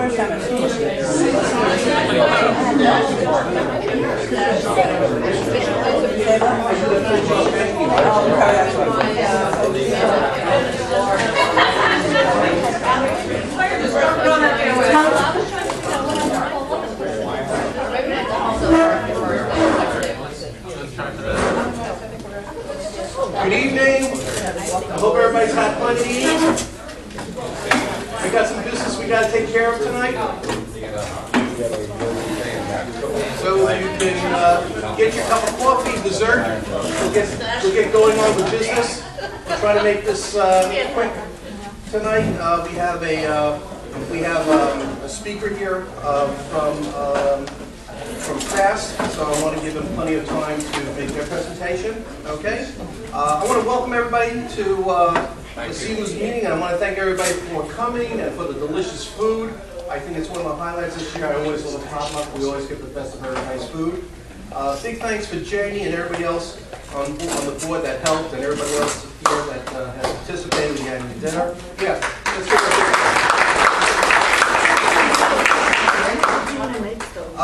Good evening. I hope everybody's had plenty to eat. We got some business we got to take care of tonight. So you can get your cup of coffee, dessert. We'll get going on with business. We'll try to make this quick tonight. We have a speaker here from FAST, so I want to give them plenty of time to make their presentation. Okay. I want to welcome everybody to the CILU's meeting, and I want to thank everybody for coming and for the delicious food. I think it's one of the highlights this year. I always love the potluck. We always get the best of very nice food. Big thanks for Jenny and everybody else on the board that helped, and everybody else here that has participated in the annual dinner. Yeah, let's give it a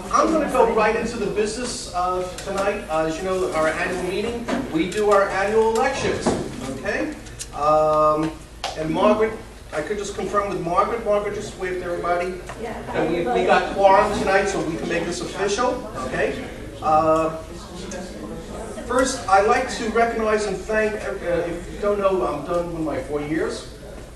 I'm going to go right into the business tonight. As you know, our annual meeting, we do our annual elections, okay? And Margaret, I could just confirm with Margaret. Margaret just waved to everybody. Yeah. And we got quorum tonight, so we can make this official, okay? First, I'd like to recognize and thank, if you don't know, I'm done with my 4 years,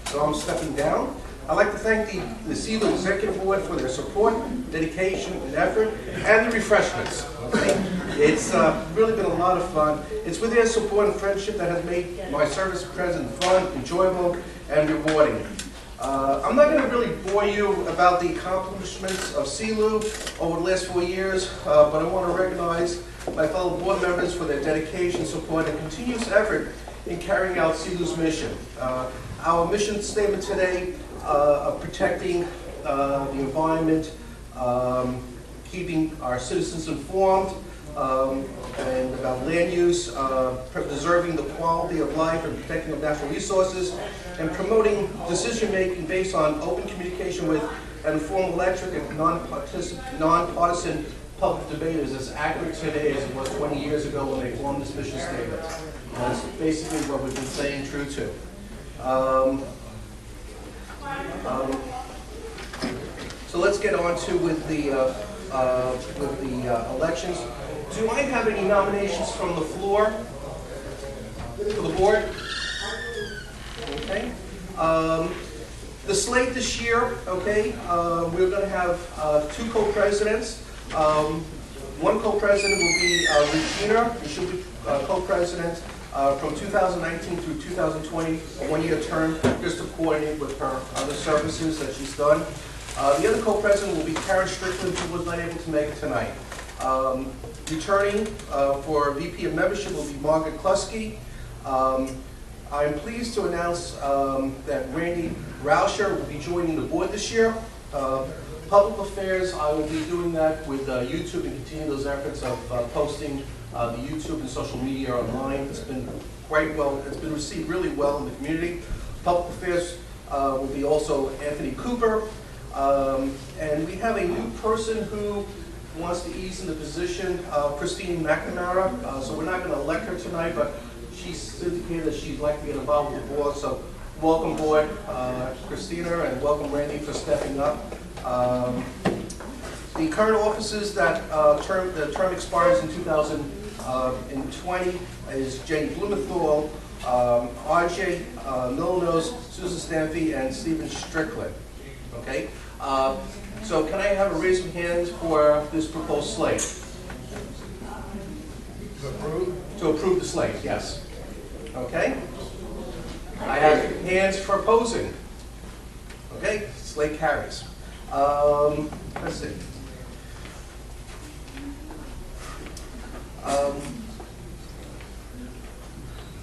so I'm stepping down. I'd like to thank the CILU Executive Board for their support, dedication, and effort, and the refreshments. Okay? It's really been a lot of fun. It's with their support and friendship that has made my service present fun, enjoyable, and rewarding. I'm not going to really bore you about the accomplishments of CILU over the last 4 years, but I want to recognize my fellow board members for their dedication, support, and continuous effort in carrying out CILU's mission. Our mission statement today of protecting the environment, keeping our citizens informed, and about land use, preserving the quality of life and protecting of natural resources, and promoting decision-making based on open communication with an informed, electric, and non-partisan public debate is as accurate today as it was 20 years ago when they formed this mission statement. That's basically what we've been saying true to. So let's get on to with the elections. Do I have any nominations from the floor for the board? Okay. The slate this year, okay, we're going to have 2 co-presidents. One co-president will be Regina. She'll be co-president from 2019 through 2020, a 1-year term, just to coordinate with her other services that she's done. The other co-president will be Karen Strickland, who was not able to make it tonight. Returning for VP of Membership will be Margaret Klusky. I'm pleased to announce that Randy Rauscher will be joining the board this year. Public affairs, I will be doing that with YouTube and continue those efforts of posting the YouTube and social media online. It's been quite well, it's been received really well in the community. Public affairs will be also Anthony Cooper. And we have a new person who wants to ease in the position, Christine McNamara. So we're not going to elect her tonight, but she's indicated that she'd like to get involved with the board. So welcome board, Christina, and welcome Randy for stepping up. The current offices that the term expires in 2020 is Jenny Blumenthal, RJ Milnos, Susan Stanfey, and Stephen Strickland. Okay, so can I have a raise of hands for this proposed slate? To approve the slate, yes. Okay. I have hands for opposing. Okay, slate carries. Let's see.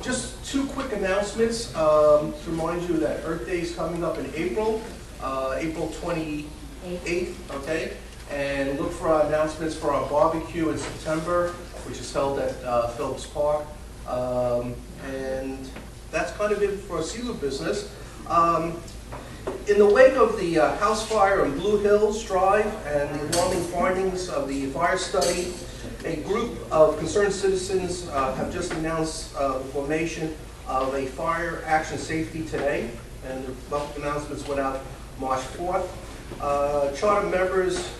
Just 2 quick announcements to remind you that Earth Day is coming up in April. April 28th, okay? And look for our announcements for our barbecue in September, which is held at Phillips Park. And that's kind of it for CILU business. In the wake of the house fire on Blue Hills Drive and the alarming findings of the fire study, a group of concerned citizens have just announced the formation of a fire action safety today, and the public announcements went out March 4th. Charter members,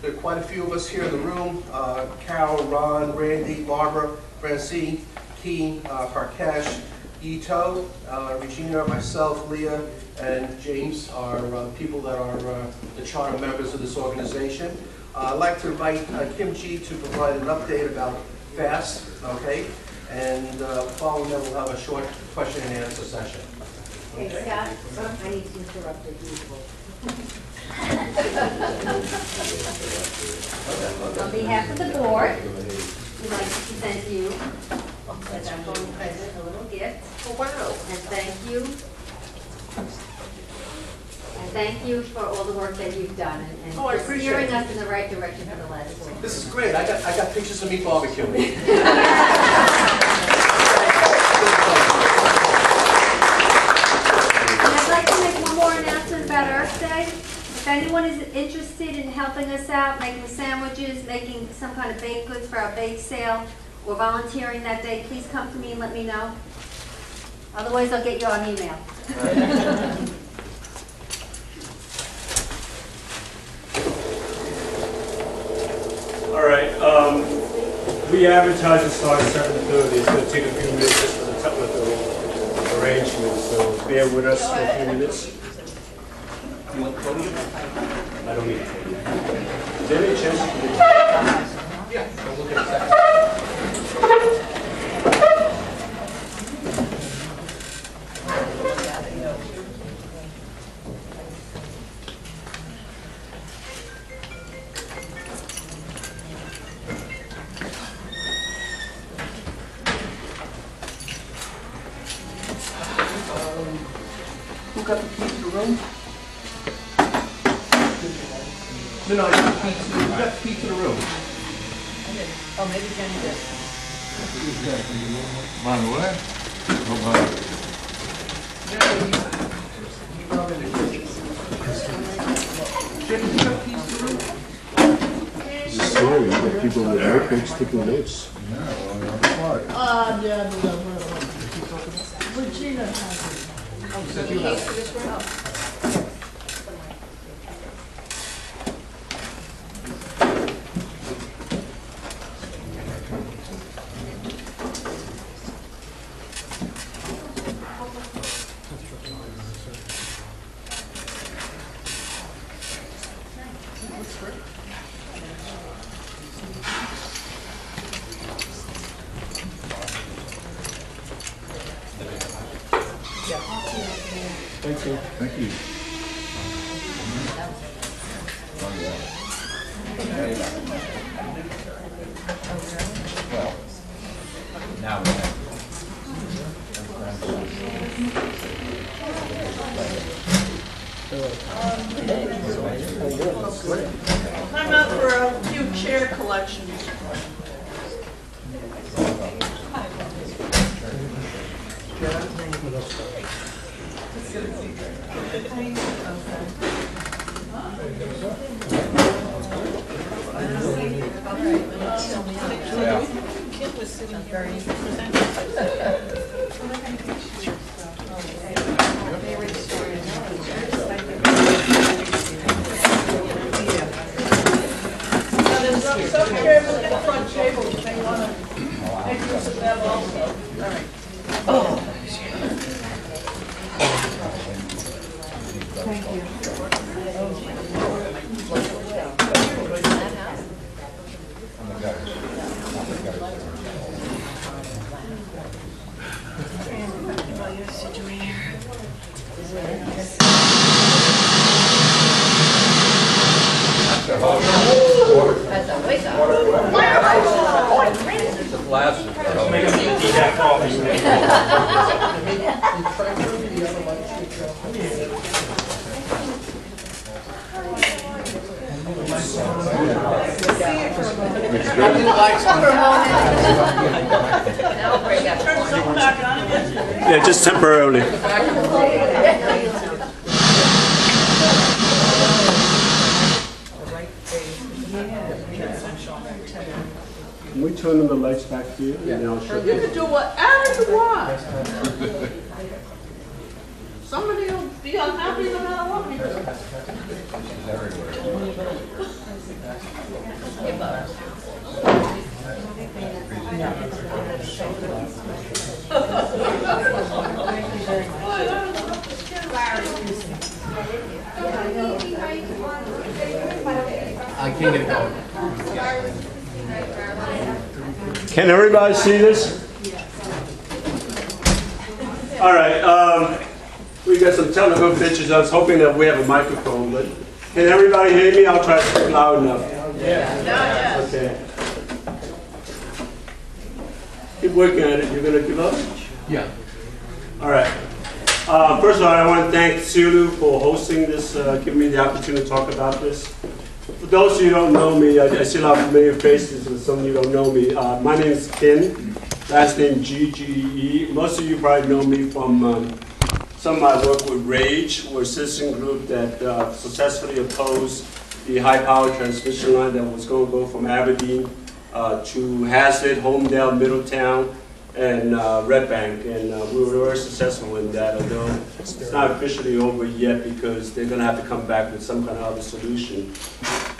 there are quite a few of us here in the room, Carol, Ron, Randy, Barbara, Francine, Keen, Parkesh, Ito, Regina, myself, Leah, and James are people that are the charter members of this organization. I'd like to invite Kim G to provide an update about FAST, okay? And following that, we'll have a short question and answer session. Okay, Scott, I need to interrupt as usual. On behalf of the board, we'd like to present you as our home present a little gift. Oh, wow. And thank you. And thank you for all the work that you've done and for steering us in the right direction for the last 4 years. This is great. I got pictures of me barbecuing. I'd like to make one more announcement about Earth Day. If anyone is interested in helping us out, making sandwiches, making some kind of baked goods for our bake sale, or volunteering that day, please come to me and let me know. Otherwise, I'll get you on email. All right. We advertise it starts at 7:30. It's going to take a few minutes just for the technical arrangements, so bear with us for a few minutes. You want podium? I don't need it. Is there any chance you can Yeah, I'll look at that. Who got the keys to the room? No, you got the key to the room. Oh, maybe Jenny did. Mine what? Oh, mine. Jenny, you got keys to the room? This is scary. You got people with notebooks taking notes. Yeah, Regina has it. Said you have. Thank you. Thank you. Well, now we have. I'm out for a few chair collections. Kid was sitting very some chairs at the front table if they want to make use of them also. All right. Oh. Thank you. Make them decaf coffee. Turn something back on again. Yeah, just temporarily. turn on the lights back here, and then I'll show You you. can do whatever you want. Somebody will be unhappy no matter what we do. I can't get it going. Can everybody see this? All right, we got some technical pictures. I was hoping that we have a microphone, but can everybody hear me? I'll try to speak loud enough. Yeah. Okay. Keep working at it. You're gonna give up? Yeah. All right. First of all, I want to thank CILU for hosting this, giving me the opportunity to talk about this. For those of you who don't know me, I see a lot of familiar faces, and some of you don't know me. My name is Ken, last name G-G-E. Most of you probably know me from some of my work with RAGE. We're a citizen group that successfully opposed the high-power transmission line that was going to go from Aberdeen to Hazlet, Homedale, Middletown, and Red Bank, and we were very successful in that, although it's not officially over yet because they're going to have to come back with some kind of other solution.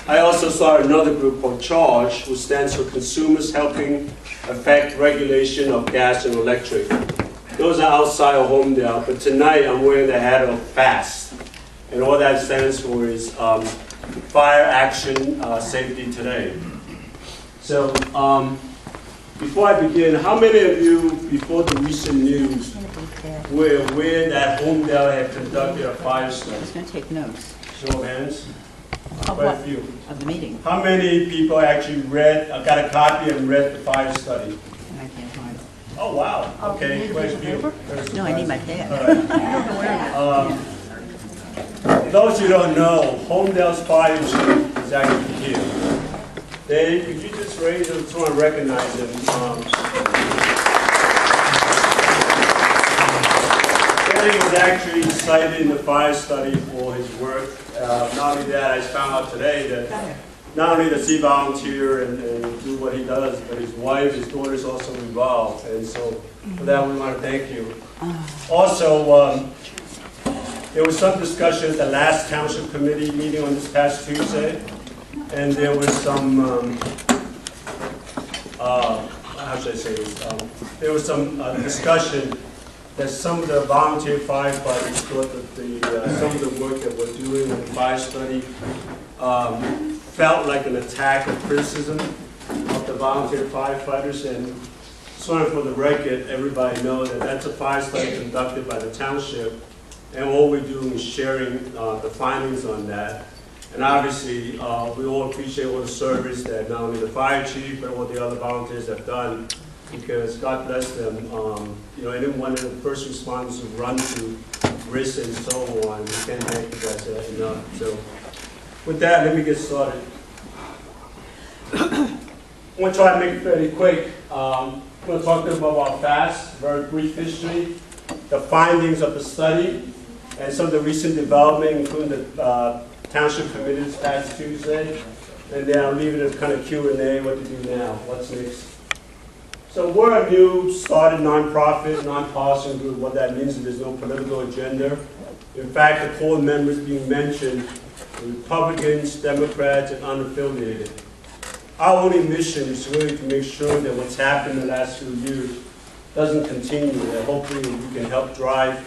I also started another group called CHARGE, which stands for Consumers Helping Affect Regulation of Gas and Electric. Those are outside of Homedale, but tonight I'm wearing the hat of FAST, and all that stands for is Fire Action Safety Today. So, before I begin, how many of you, before the recent news, were aware that Homedale had conducted a fire I study? was going to take notes Show of hands. Of Quite what? a few. of the meeting, How many people actually read, got a copy and read the fire study? and I can't find it. Oh, wow. Okay, quite a few. No, I need my pen. All right. Those who don't know, Homedale's fire chief is actually here. Dave, could you just raise them so I recognize them? Dave was actually cited in the fire study for his work. Not only that, I found out today that not only does he volunteer and do what he does, but his wife, his daughter is also involved. And so for that, we want to thank you. Also, there was some discussion at the last Township Committee meeting on this past Tuesday. And there was some, how should I say this? There was some discussion that some of the volunteer firefighters thought that some of the work that we're doing in the fire study felt like an attack or criticism of the volunteer firefighters. And sort of for the record, everybody knows that that's a fire study conducted by the township, and all we're doing is sharing the findings on that. And obviously, we all appreciate all the service that not only the fire chief, but all the other volunteers have done, because God bless them. Any one of the first responders who run to risk and so on, we can't thank you guys enough. So with that, let me get started. I'm going to try to make it fairly quick. I'm going to talk about our FAST, very brief history, the findings of the study, and some of the recent development, including the Township Committee this past Tuesday, and then I'll leave it as kind of Q&A, what to do now, what's next. So we're a new started nonprofit, nonpartisan group. What that means is there's no political agenda. In fact, the core members being mentioned are Republicans, Democrats, and unaffiliated. Our only mission is really to make sure that what's happened in the last few years doesn't continue, and hopefully we can help drive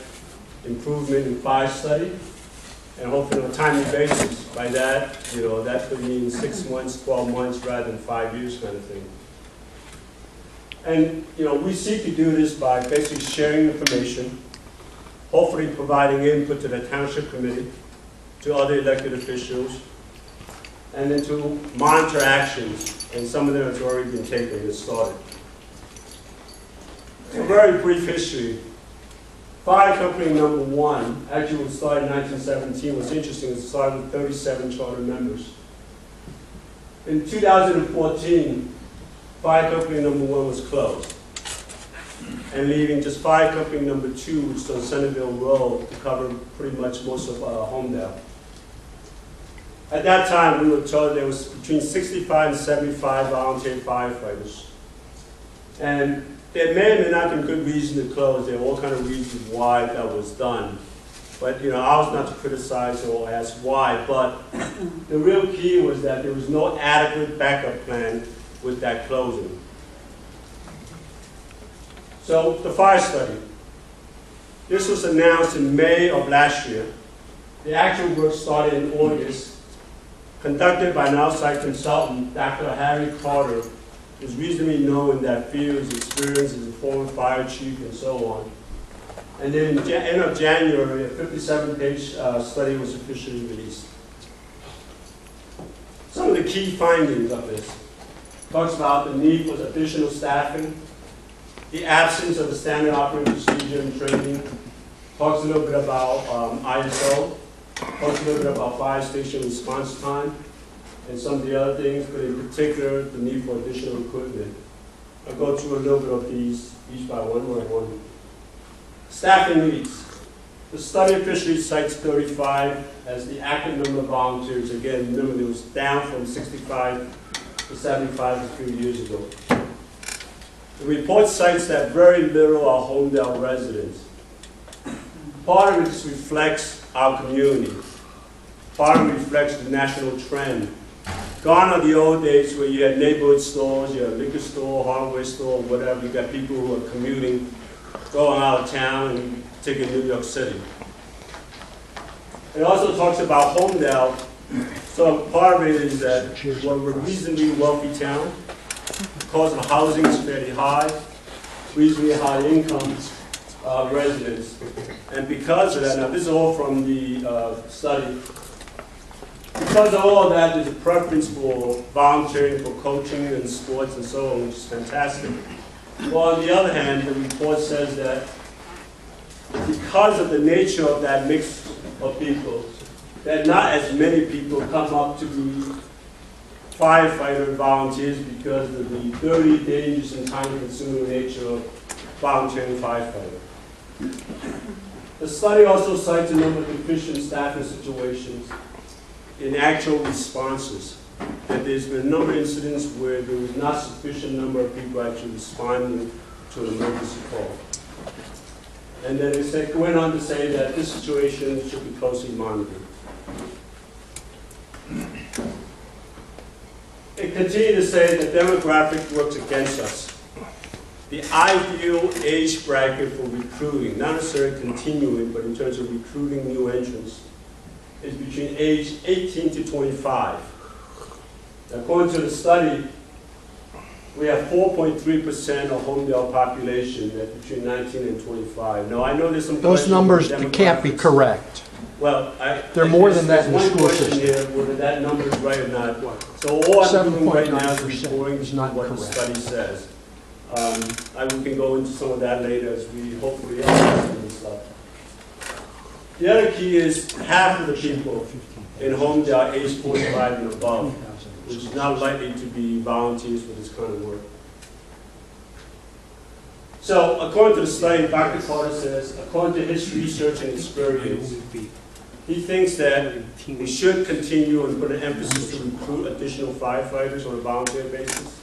improvement in fire study, and hopefully on a timely basis. By that, that could mean 6 months, 12 months, rather than 5 years kind of thing. And, we seek to do this by basically sharing information, hopefully providing input to the Township Committee, to other elected officials, and then to monitor actions, and some of them have already been taken and started. A very brief history. Fire company number 1, actually was started in 1917, what's interesting is it started with 37 charter members. In 2014, fire company number 1 was closed, and leaving just fire company number 2, which is on Centerville Road, to cover pretty much most of Homedale. At that time, we were told there was between 65 and 75 volunteer firefighters. And there may or may not be good reason to close. There are all kind of reasons why that was done. But you know, I was not to criticize or ask why, but the real key was that there was no adequate backup plan with that closing. So the fire study. This was announced in May of last year. The actual work started in August, conducted by an outside consultant, Dr. Harry Carter, who's reasonably known in that field, his experience as a former fire chief and so on. And then end of January, a 57-page study was officially released. Some of the key findings of this talks about the need for additional staffing, the absence of the standard operating procedure and training, talks a little bit about ISO, talks a little bit about fire station response time, and some of the other things, but in particular, the need for additional equipment. I'll go through a little bit of these, each by one. Staffing needs. The study officially cites 35 as the active number of volunteers. Again, remember, it was down from 65 to 75 a few years ago. The report cites that very little are Homedale residents. Part of it reflects our community. Part of it reflects the national trend. Gone are the old days where you had neighborhood stores, you had a liquor store, hardware store, whatever. You got people who are commuting, going out of town and taking New York City. It also talks about Homedale. So part of it is that we're a reasonably wealthy town. The cost of housing is fairly high, reasonably high income residents. And because of that, now this is all from the study, because of all of that, there's a preference for volunteering for coaching and sports and so on, which is fantastic. Well, on the other hand, the report says that because of the nature of that mix of people, that not as many people come up to be firefighter volunteers because of the dirty, dangerous, and time-consuming nature of volunteering firefighter. The study also cites a number of deficient staffing situations in actual responses. That there's been a number of incidents where there was not sufficient number of people actually responding to an emergency call. And then it went on to say that this situation should be closely monitored. It continued to say that demographic works against us. The ideal age bracket for recruiting, not necessarily continuing, but in terms of recruiting new entrants, is between age 18 to 25. According to the study, we have 4.3% of Homedale population that's between 19 and 25. Now, I know there's some Those numbers can't be correct. Well, They're more than that in the school system. system. Here, whether that number is right or not. So all I'm doing right now is reporting is not what the correct. study says. We can go into some of that later as we hopefully analyze some of this stuff. The other key is half of the people in Homedale are age 45 and above, which is not likely to be volunteers for this kind of work. So, according to the study, Dr. Carter says, according to his research and experience, he thinks that we should continue and put an emphasis to recruit additional firefighters on a volunteer basis.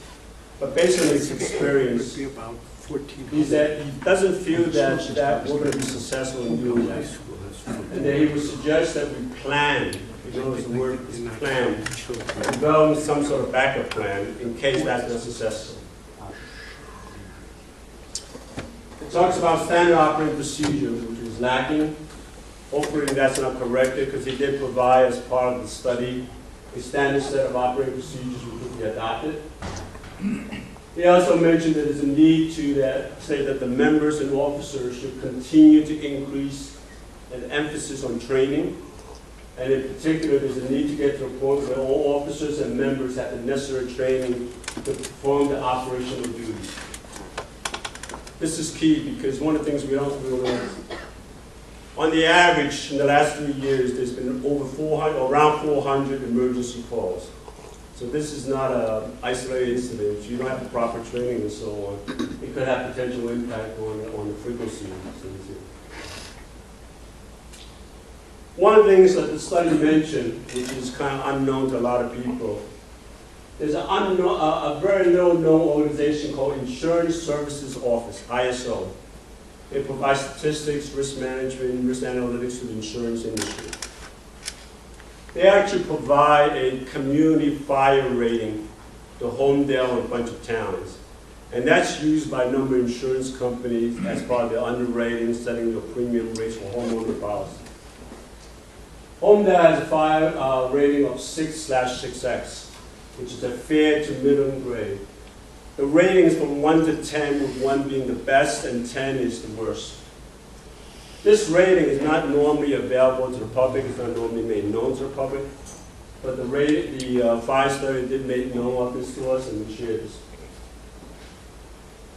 But based on his experience, he said he doesn't feel that we're going to be successful in doing that. And that he would suggest that we plan, he knows the word is plan, develop some sort of backup plan in case that's not successful. It talks about standard operating procedures, which is lacking. Hopefully that's not corrected, because he did provide, as part of the study, a standard set of operating procedures which could be adopted. He also mentioned that there's a need to say that the members and officers should continue to increase an emphasis on training. And in particular, there's a need to get to a point where all officers and members have the necessary training to perform the operational duties. This is key because one of the things we don't realize, on the average, in the last 3 years, there's been around 400 emergency calls. So this is not an isolated incident. If you don't have the proper training and so on, it could have potential impact on the frequency of things here. One of the things that the study mentioned, which is kind of unknown to a lot of people, There's a very little-known organization called Insurance Services Office, ISO. It provides statistics, risk management, risk analytics to the insurance industry. They actually provide a community fire rating to Homedale and a bunch of towns. And that's used by a number of insurance companies as part of their underwriting, setting the premium rates for homeowner policy. Homedale has a fire rating of 6/6X, which is a fair to middle grade. The rating is from 1 to 10, with 1 being the best and 10 is the worst. This rating is not normally available to the public, it's not normally made known to the public, but the fire study did make known of this to us and we shared this.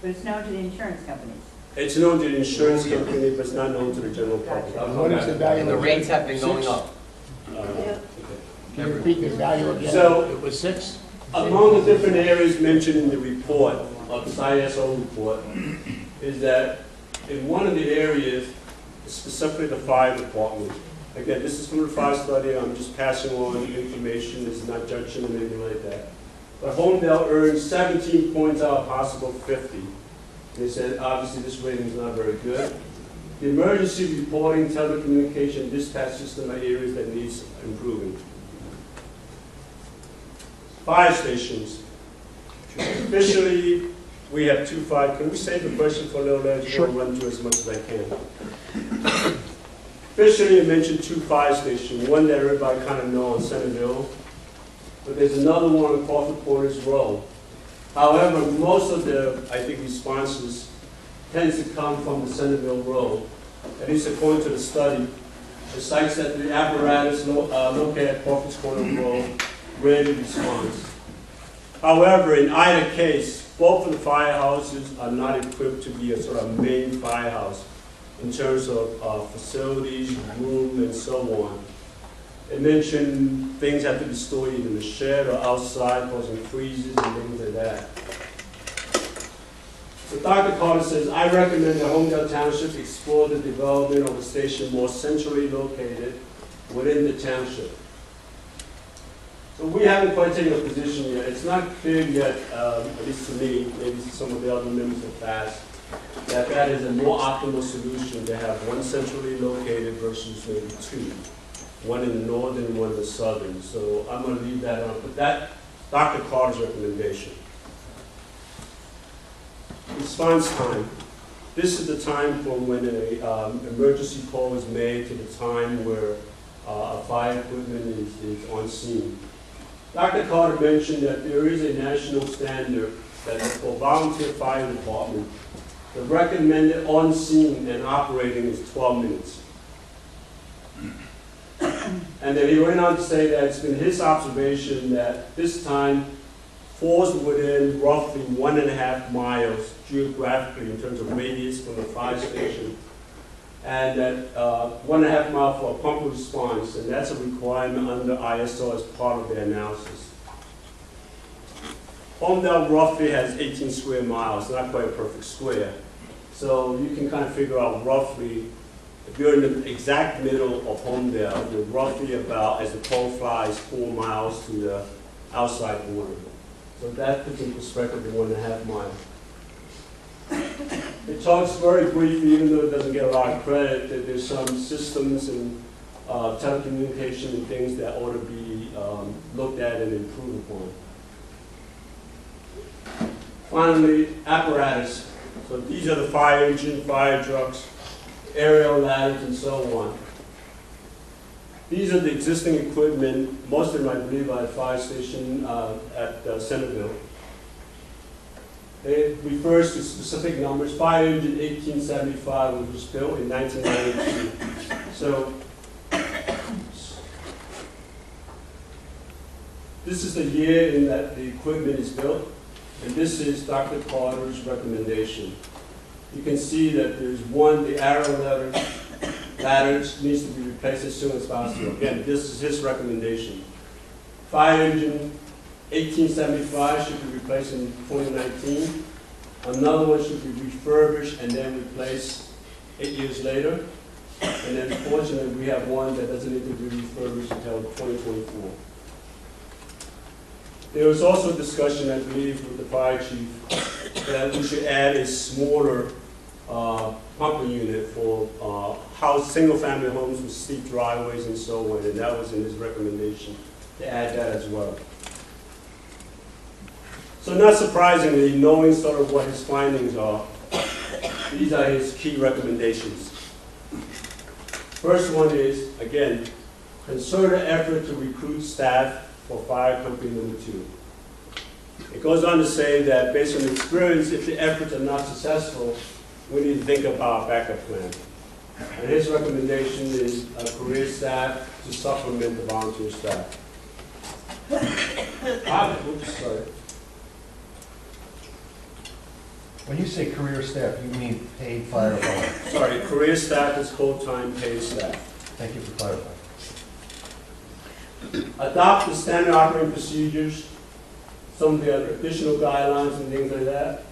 But it's known to the insurance companies. It's known to the insurance company, but it's not known to the general public. What is the value? And the rates have been going up. Can you repeat the value again? So- It was 6? Among the different areas mentioned in the report, of the ISO report, is that in one of the areas, specifically the fire department, again, this is from the fire study, I'm just passing on information, this is not judging or anything like that. But Homedale earned 17 points out of possible 50. They said, obviously, this rating is not very good. The emergency reporting, telecommunication, dispatch system are areas that needs improving. Fire stations. Officially, we have 2 fire. Can we save the question for a little later? Sure. I'll run through as much as I can. Officially, I mentioned 2 fire stations. One that everybody kind of know on Centerville, but there's another one on Crawford Porter's Road. However, most of the, I think, responses tends to come from the Centerville Road. At least according to the study, the sites that the apparatus located at Crawford's Corner Road rarely responds. However, in either case, both of the firehouses are not equipped to be a sort of main firehouse in terms of facilities, room, and so on. It mentioned things have to be stored either in the shed or outside, causing freezes and things like that. So Dr. Carter says, I recommend that Homedale Township explore the development of a station more centrally located within the township. So we haven't quite taken a position yet. It's not clear yet, at least to me, maybe some of the other members have passed, that that is a more optimal solution to have one centrally located versus maybe 2. One in the northern and one in the southern. So I'm going to leave that on, but that, Dr. Carter's recommendation. Response time. This is the time from when an emergency call is made to the time where a fire equipment is on scene. Dr. Carter mentioned that there is a national standard that is for volunteer fire department. The recommended on scene and operating is 12 minutes. And then he went on to say that it's been his observation that this time falls within roughly 1.5 miles geographically in terms of radius from the fire station, and that 1.5 miles for a pump response, and that's a requirement under ISO as part of their analysis. Homedale roughly has 18 square miles, not quite a perfect square. So you can kind of figure out roughly, if you're in the exact middle of Homedale, you're roughly about, as the crow flies, 4 miles to the outside border. So that puts in perspective the 1.5 miles. It talks very briefly, even though it doesn't get a lot of credit, that there's some systems and telecommunication and things that ought to be looked at and improved upon. Finally, apparatus. So these are the fire engine, fire trucks, aerial ladders, and so on. These are the existing equipment, most of them I believe are at fire station at Centerville. It refers to specific numbers. Fire engine 1875 was built in 1992. So this is the year in that the equipment is built, and this is Dr. Carter's recommendation. You can see that there's one, the arrow ladders needs to be replaced as soon as possible. Again, this is his recommendation. Fire engine 1875 should be replaced in 2019. Another one should be refurbished and then replaced 8 years later. And then fortunately, we have one that doesn't need to be refurbished until 2024. There was also discussion, I believe, with the fire chief that we should add a smaller pumping unit for single-family homes with steep driveways and so on, and that was in his recommendation to add that as well. So not surprisingly, knowing sort of what his findings are, these are his key recommendations. First one is, again, concerted effort to recruit staff for fire company number 2. It goes on to say that based on experience, if the efforts are not successful, we need to think about a backup plan. And his recommendation is a career staff to supplement the volunteer staff. Sorry. When you say career staff, you mean paid firefighter. Sorry, career staff is full-time paid staff. Thank you for clarifying. Adopt the standard operating procedures, some of the additional guidelines and things like that.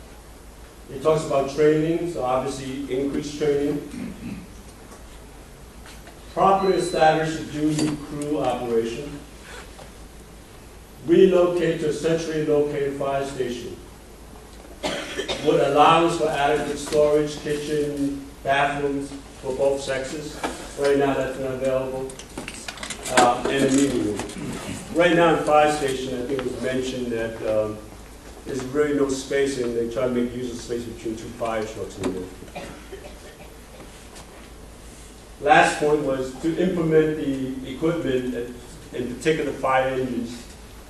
It talks about training, so obviously increased training. Properly establish a duty crew operation. Relocate to a centrally located fire station. Would allow for adequate storage, kitchen, bathrooms for both sexes. Right now that's not available. And a meeting room. Right now in fire station, I think it was mentioned that there's really no space and they try to make use of space between 2 fire trucks in there. Last point was to implement the equipment, in particular fire engines,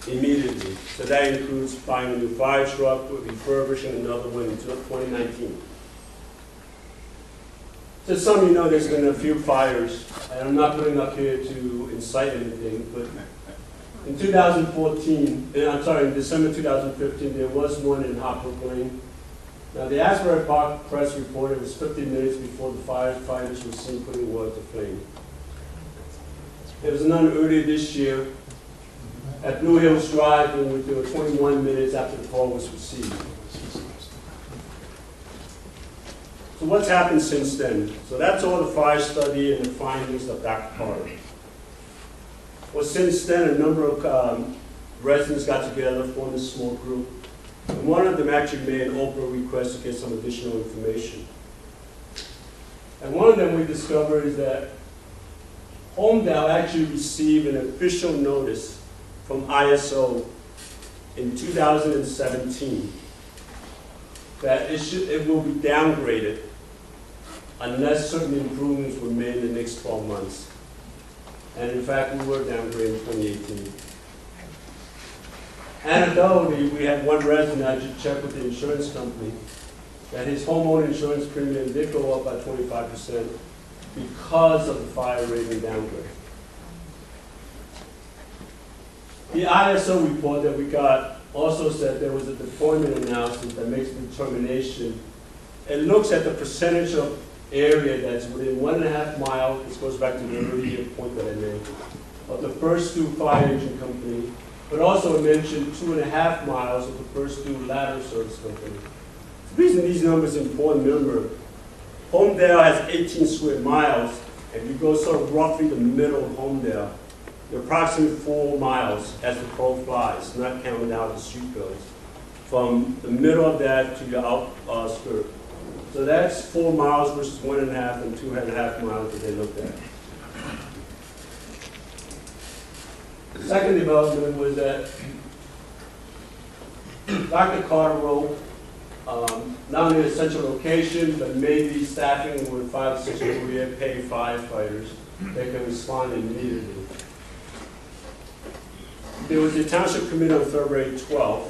immediately. So that includes buying a new fire truck, refurbishing another one in 2019. So some of you know there's been a few fires, and I'm not putting up here to incite anything, but in 2014, I'm sorry, in December 2015, there was one in Hopbrook Lane. Now the Asbury Park Press reported it was 15 minutes before the firefighters were seen putting water to flame. There was none earlier this year at Blue Hills Drive, and there were 21 minutes after the call was received. So what's happened since then? So that's all the fire study and the findings of Dr. Carter. Well, since then, a number of residents got together, formed a small group, and one of them actually made an Oprah request to get some additional information. And one of them we discovered is that Homedale actually received an official notice from ISO in 2017 that it will be downgraded unless certain improvements were made in the next 12 months. And in fact, we were downgraded in 2018. Anecdotally, we had one resident actually check with the insurance company that his homeowner insurance premium did go up by 25% because of the fire rating downgrade. The ISO report that we got also said there was a deployment analysis that makes the determination. It looks at the percentage of area that's within 1.5 miles, this goes back to the earlier point that I made, of the first 2 fire engine company, but also it mentioned 2.5 miles of the first 2 ladder service company. The reason these numbers are important, remember, Homedale has 18 square miles, and you go sort of roughly the middle of Homedale, you're approximately 4 miles as the crow flies, not counting out the street roads, from the middle of that to the outskirt. So that's 4 miles versus 1.5 and 2.5 miles that they looked at. The second development was that Dr. Carter wrote not only a central location, but maybe staffing with 5 to 6 career paid firefighters that can respond immediately. There was a township committee on February 12th,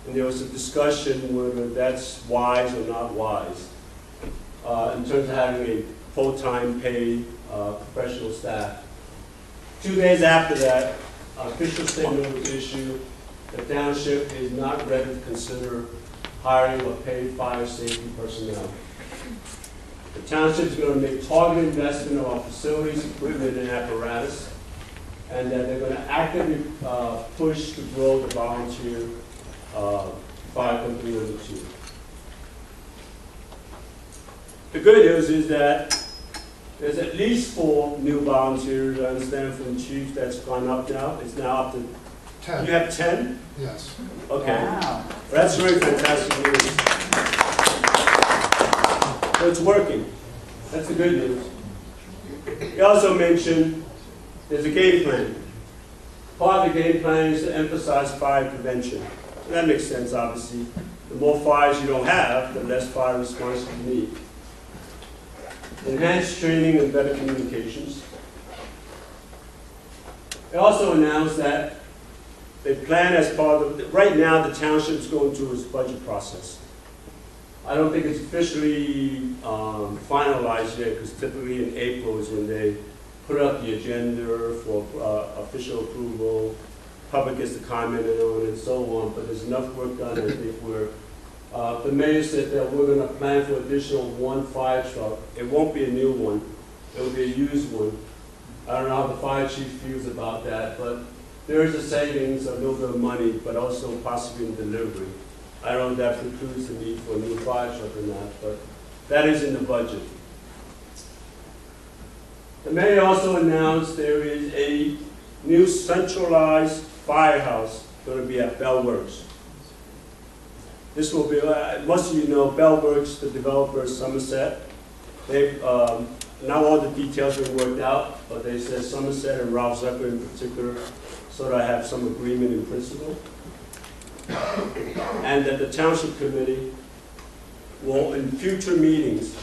and there was a discussion whether that's wise or not wise in terms of having a full-time paid professional staff. 2 days after that, an official statement was issued. The township is not ready to consider hiring or paid fire safety personnel. The township is going to make targeted investment in our facilities, equipment, and apparatus, and that they're going to actively push to grow the volunteer fire company number 2. The good news is that there's at least 4 new volunteers. I understand from the chief that's gone up now. It's now up to 10. You have 10? Yes. Okay. Wow. Well, that's very fantastic news. So it's working. That's the good news. You also mentioned there's a game plan. Part of the game plan is to emphasize fire prevention. That makes sense, obviously. The more fires you don't have, the less fire response you need. Enhanced training and better communications. They also announced that they plan as part of, right now the township's going through its budget process. I don't think it's officially finalized yet, because typically in April is when they put up the agenda for official approval, public gets to comment on it and so on, but there's enough work done. I think the mayor said that we're going to plan for additional 1 fire truck. It won't be a new one, it will be a used one. I don't know how the fire chief feels about that, but there is a savings, a little bit of money, but also possibly in delivery. I don't know if that precludes the need for a new fire truck or not, but that is in the budget. The mayor also announced there is a new centralized firehouse going to be at Bell Works. This will be, most of you know, Bell Works, the developer is Somerset. They've, not all the details have been worked out, but they said Somerset and Ralph Zucker in particular sort of have some agreement in principle. And that the township committee will, in future meetings,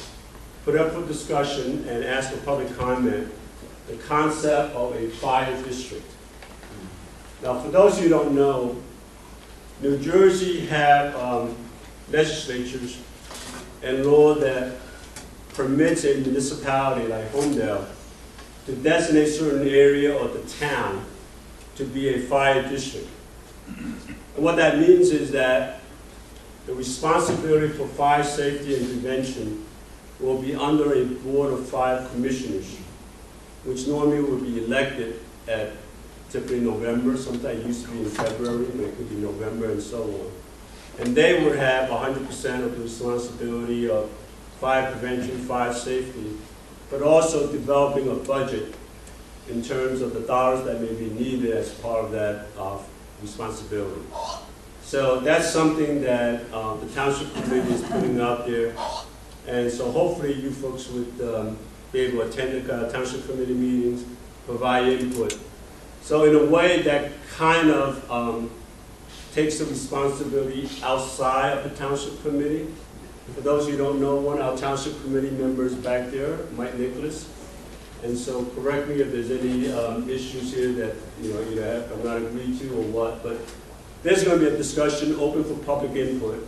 put up for discussion and ask for public comment the concept of a fire district. Now, for those of you who don't know, New Jersey have legislatures and law that permits a municipality like Homedale to designate a certain area of the town to be a fire district. And what that means is that the responsibility for fire safety and prevention will be under a board of fire commissioners, which normally will be elected at typically November. Sometimes it used to be in February, but it could be November and so on. And they would have 100% of the responsibility of fire prevention, fire safety, but also developing a budget in terms of the dollars that may be needed as part of that responsibility. So that's something that the township committee is putting out there. And so hopefully you folks would be able to attend the township committee meetings, provide input. So in a way that kind of takes the responsibility outside of the township committee. For those of you who don't know, one of our township committee members back there, Mike Nicholas. And so correct me if there's any issues here that either I'm not agreed to or what, but there's going to be a discussion open for public input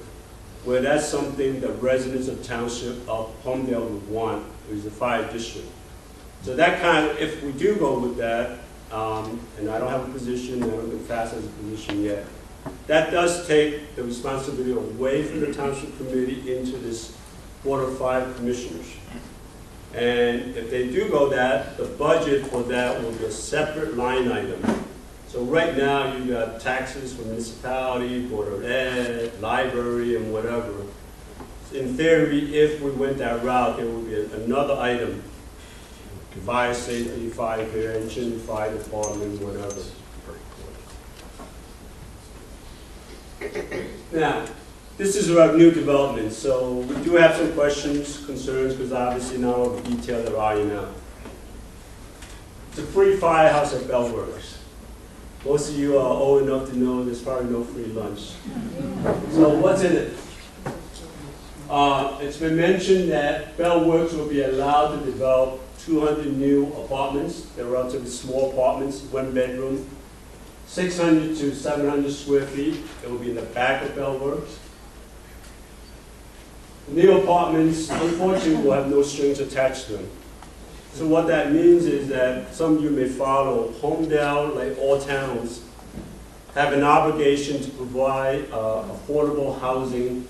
where that's something that residents of township of Homedale would want, is a fire district. So that kind of, if we do go with that, and I don't have a position, I don't think FAST has a position yet, that does take the responsibility away from the township committee into this board of fire commissioners. And if they do go that, the budget for that will be a separate line item. So right now you got taxes for municipality, board of ed, library, and whatever. In theory, if we went that route, there would be another item: fire safety, fire prevention, fire department, whatever. Now, this is about new development, so we do have some questions, concerns, because obviously not all the details are ironed out. It's a free firehouse at Bell Works. Most of you are old enough to know there's probably no free lunch. So what's in it? It's been mentioned that Bell Works will be allowed to develop 200 new apartments. They're relatively small apartments, 1 bedroom, 600 to 700 square feet. It will be in the back of Bell Works. The new apartments, unfortunately, will have no strings attached to them. So what that means is that some of you may follow, Homedale, like all towns, have an obligation to provide affordable housing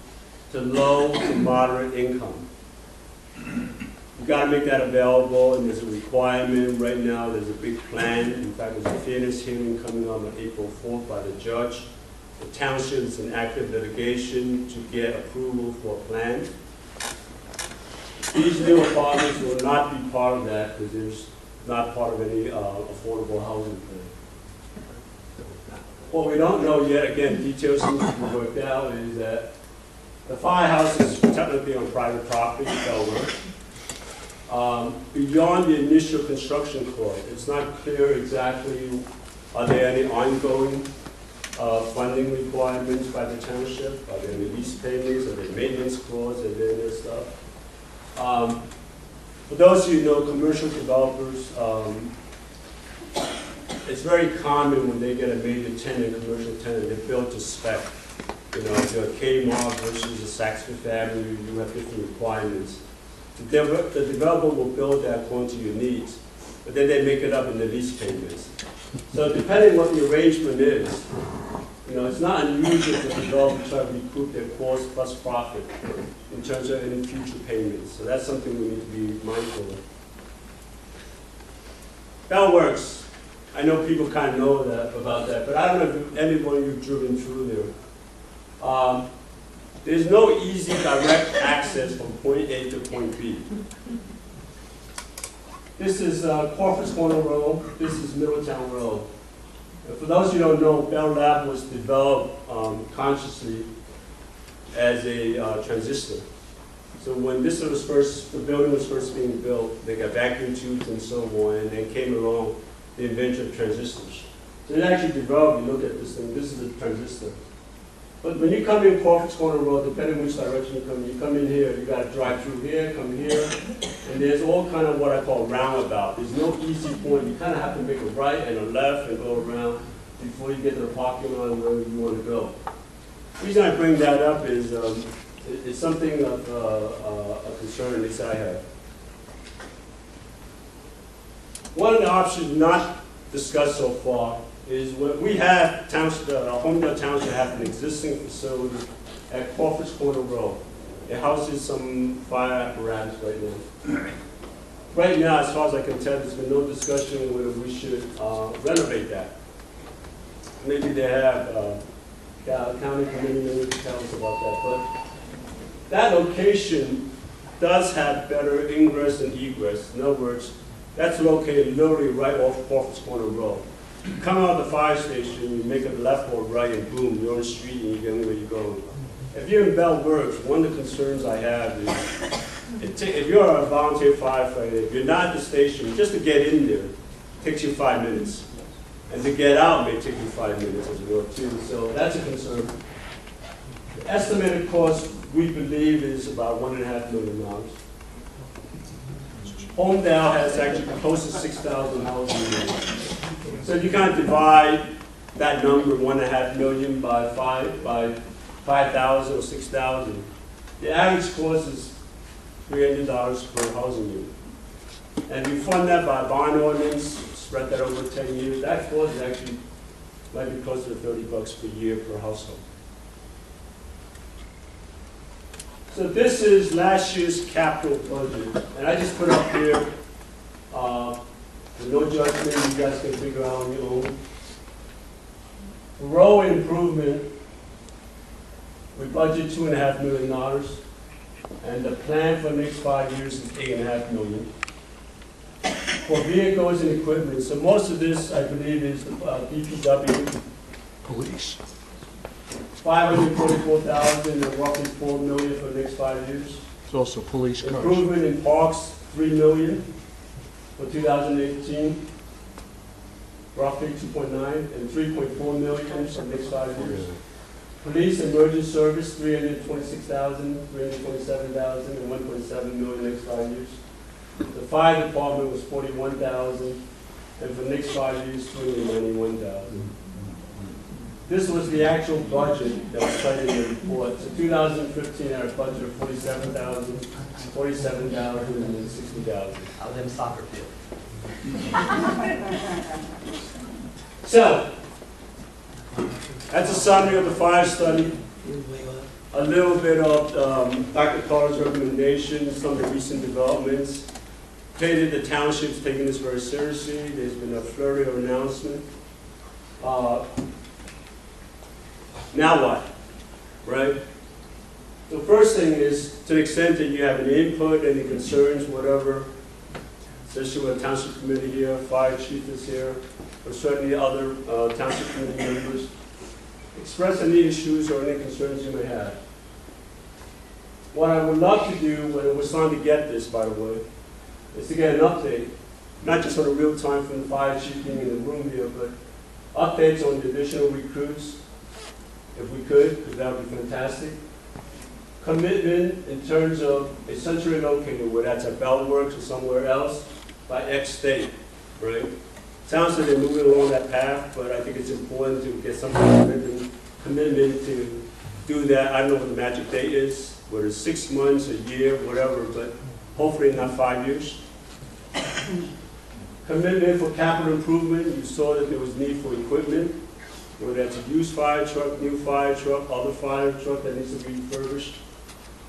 to low to moderate income. You've got to make that available, and there's a requirement. Right now, there's a big plan. In fact, there's a fairness hearing coming on April 4th by the judge. The township is in active litigation to get approval for a plan. These new apartments will not be part of that because there's not part of any affordable housing plan. what we don't know yet, again, details need to be worked out, is that the firehouse is technically on private property, Delaware. Beyond the initial construction cost, it's not clear exactly, are there any ongoing funding requirements by the township? Are there any lease payments? Are there maintenance clauses? Are there any stuff? For those of you who know commercial developers, it's very common when they get a major tenant, commercial tenant, they're built to spec. You know, if you're a Kmart versus a Saxford family, you have different requirements. The developer will build that according to your needs, but then they make it up in the lease payments. So depending what the arrangement is, you know, it's not unusual for the developer to try to recoup their cost plus profit in terms of any future payments. So that's something we need to be mindful of. That works. I know people kind of know about that, but I don't know if anyone of you have driven through there. There's no easy direct access from point A to point B. This is Crawford's Corner Road. This is Middletown Road. And for those of you who don't know, Bell Lab was developed consciously as a transistor. So when this was first, the building was first being built, they got vacuum tubes and so on, and then came along the invention of transistors. So they actually developed, you look at this thing, this is a transistor. But when you come in Crawford's Corner Road, depending which direction you come in here, you got to drive through here, come here, and there's all kind of what I call roundabout. There's no easy point. You kind of have to make a right and a left and go around before you get to the parking lot where you want to go. The reason I bring that up is it's something of a concern, at least I have. One of the options not discussed so far is what we have, Homedale Township has an existing facility at Crawford's Corner Road. It houses some fire apparatus right now. Right now, as far as I can tell, there's been no discussion whether we should renovate that. Maybe they have, county committee members can tell us about that, but that location does have better ingress and egress. In other words, that's located literally right off Crawford's Corner Road. You come out of the fire station, you make a left or right, and boom, you're on the street and you're getting where you're going. If you're in Bell Works, one of the concerns I have is, if you're a volunteer firefighter, if you're not at the station, just to get in there takes you 5 minutes. And to get out may take you 5 minutes as well too, so that's a concern. The estimated cost, we believe, is about $1.5 million. Homedale has actually close to 6,000 housing units. So if you kind of divide that number, $1.5 million by 5,000 or 6,000, the average cost is $300 per housing unit. And if you fund that by bond ordinance, spread that over 10 years, that cost is actually might be closer to $30 per year per household. So this is last year's capital budget, and I just put up here, with no judgment, you guys can figure out on your own. Road improvement, we budget $2.5 million, and the plan for the next 5 years is $8.5 million. For vehicles and equipment, so most of this, I believe, is DPW. Police. $544,000 and roughly $4 million for the next 5 years. It's also police cars. Improvement in parks, $3 million for 2018. Roughly 2.9 and 3.4 million for the next 5 years. Police emergency service, $326,000, $327,000, and $1.7 million next 5 years. The fire department was $41,000, and for the next 5 years, $291,000. This was the actual budget that was cited in the report. So 2015 had a budget of $47,000, $47,000, and then $60,000. Out in soccer field. So, that's a summary of the fire study. A little bit of Dr. Carter's recommendations, some of the recent developments. Clearly, the township's taking this very seriously. There's been a flurry of announcement. Now what, right? The first thing is, to the extent that you have any input, any concerns, whatever, especially with the township committee here, fire chief is here, or certainly other township committee members, express any issues or any concerns you may have. What I would love to do, when we're starting to get this, by the way, is to get an update, not just on the real time from the fire chief being in the room here, but updates on the additional recruits, if we could, because that would be fantastic. Commitment in terms of a centrally located, whether that's at Bellworks or somewhere else, by X date, right? Sounds like they're moving along that path, but I think it's important to get some kind of commitment to do that. I don't know what the magic date is, whether it's 6 months, a year, whatever, but hopefully not 5 years. Commitment for capital improvement. You saw that there was need for equipment, whether that's a used fire truck, new fire truck, other fire truck that needs to be refurbished.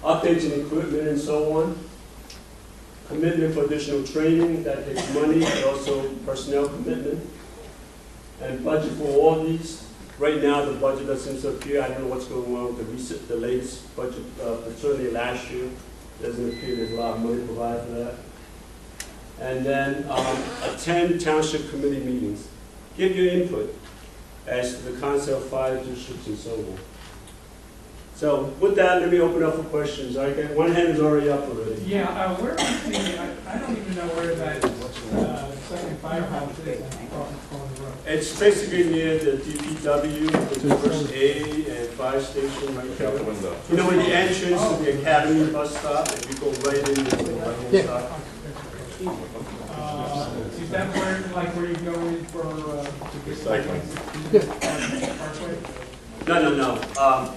Updates in equipment and so on. Commitment for additional training, that takes money, but also personnel commitment. And budget for all these. Right now, the budget that seems to appear, I don't know what's going on with the latest budget, but certainly last year, doesn't appear there's a lot of money provided for that. And then attend township committee meetings. Give your input as to the concept of fire districts and so on. So with that, let me open up for questions. One hand is already up already. Yeah, where is the, I don't even know where that second firehouse is on the road. It's basically near the DPW, the first A and fire station right there. You know, in the entrance to the Academy bus stop, if you go right in, it's the right-hand side. Is that where you go in for recycling? No.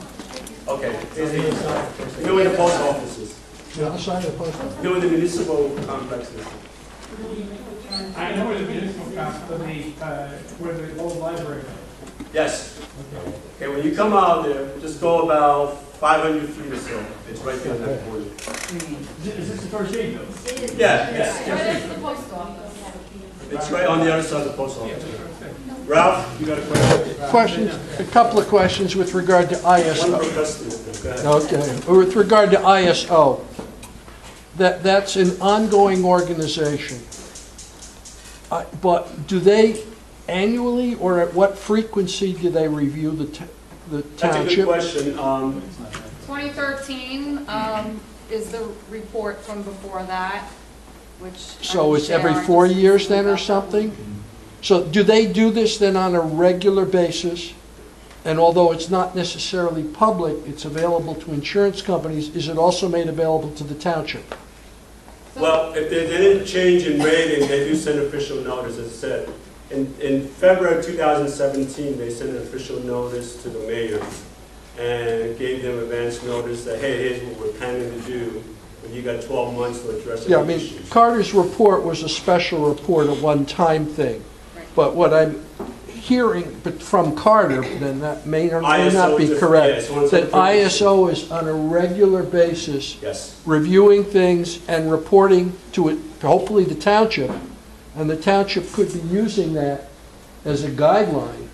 Okay. You know where the post office is? The other side of the post office? You know where the municipal complex is? I know where the municipal complex, where the old library is. Yes. Okay, when you come out there, just go about 500 feet or so. It's right there in that corner. Is this the first aid building? Yeah, yes. the post office? It's right on the other side of the post office. Ralph, you got a question? Questions, a couple of questions with regard to One ISO. per customer. Go ahead. Okay, with regard to ISO, that's an ongoing organization. But do they annually or at what frequency do they review the township? That's a good question. 2013 is the report from before that, which. So it's every 4 years then or something? So do they do this then on a regular basis? And although it's not necessarily public, it's available to insurance companies, is it also made available to the township? Well, if there's any change in rating, they do send official notice, as I said. In February 2017, they sent an official notice to the mayor and gave them advance notice that, hey, here's what we're planning to do. And you got 12 months to address Yeah, I any mean, issues. Carter's report was a special report, a one-time thing. But what I'm hearing from Carter, then that may or may not be correct, that ISO is on a regular basis Yes. reviewing things and reporting to it, hopefully the township, and the township could be using that as a guideline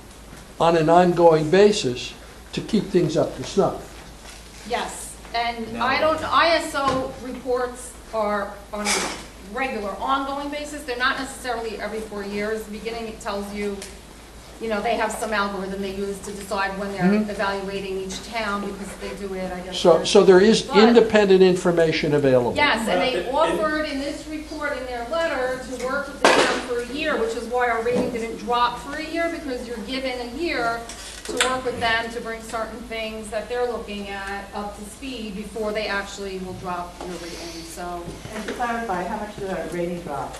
on an ongoing basis to keep things up to snuff. Yes, and ISO reports are on a regular, ongoing basis. They're not necessarily every 4 years. The beginning, it tells you, they have some algorithm they use to decide when they're evaluating each town because they do it, I guess. So there is independent information available. Yes, and they offered in this report in their letter to work with the town for a year, which is why our rating didn't drop for a year, because you're given a year to work with them to bring certain things that they're looking at up to speed before they actually will drop your rating. So, And to clarify, how much did our rating drop?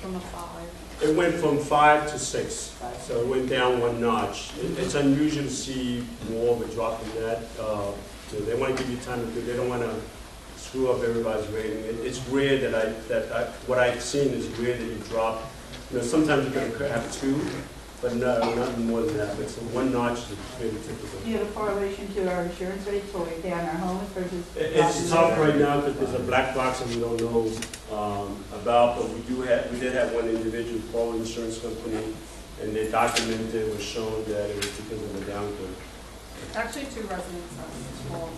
from a 5. It went from 5 to 6, so it went down 1 notch. It's unusual to see more of a drop than that. So they want to give you time to do. They don't want to screw up everybody's rating. It's rare that what I've seen is rare that you drop. Sometimes you're going to have 2, but no, nothing more than that. But so 1 notch is really typical. Do you have a correlation to our insurance rates when we pay on our homes versus? It's tough right now because there's a black box and we don't know about, but we did have one individual call the insurance company and they documented it was shown that it was because of the downturn. Actually, 2 residents have called.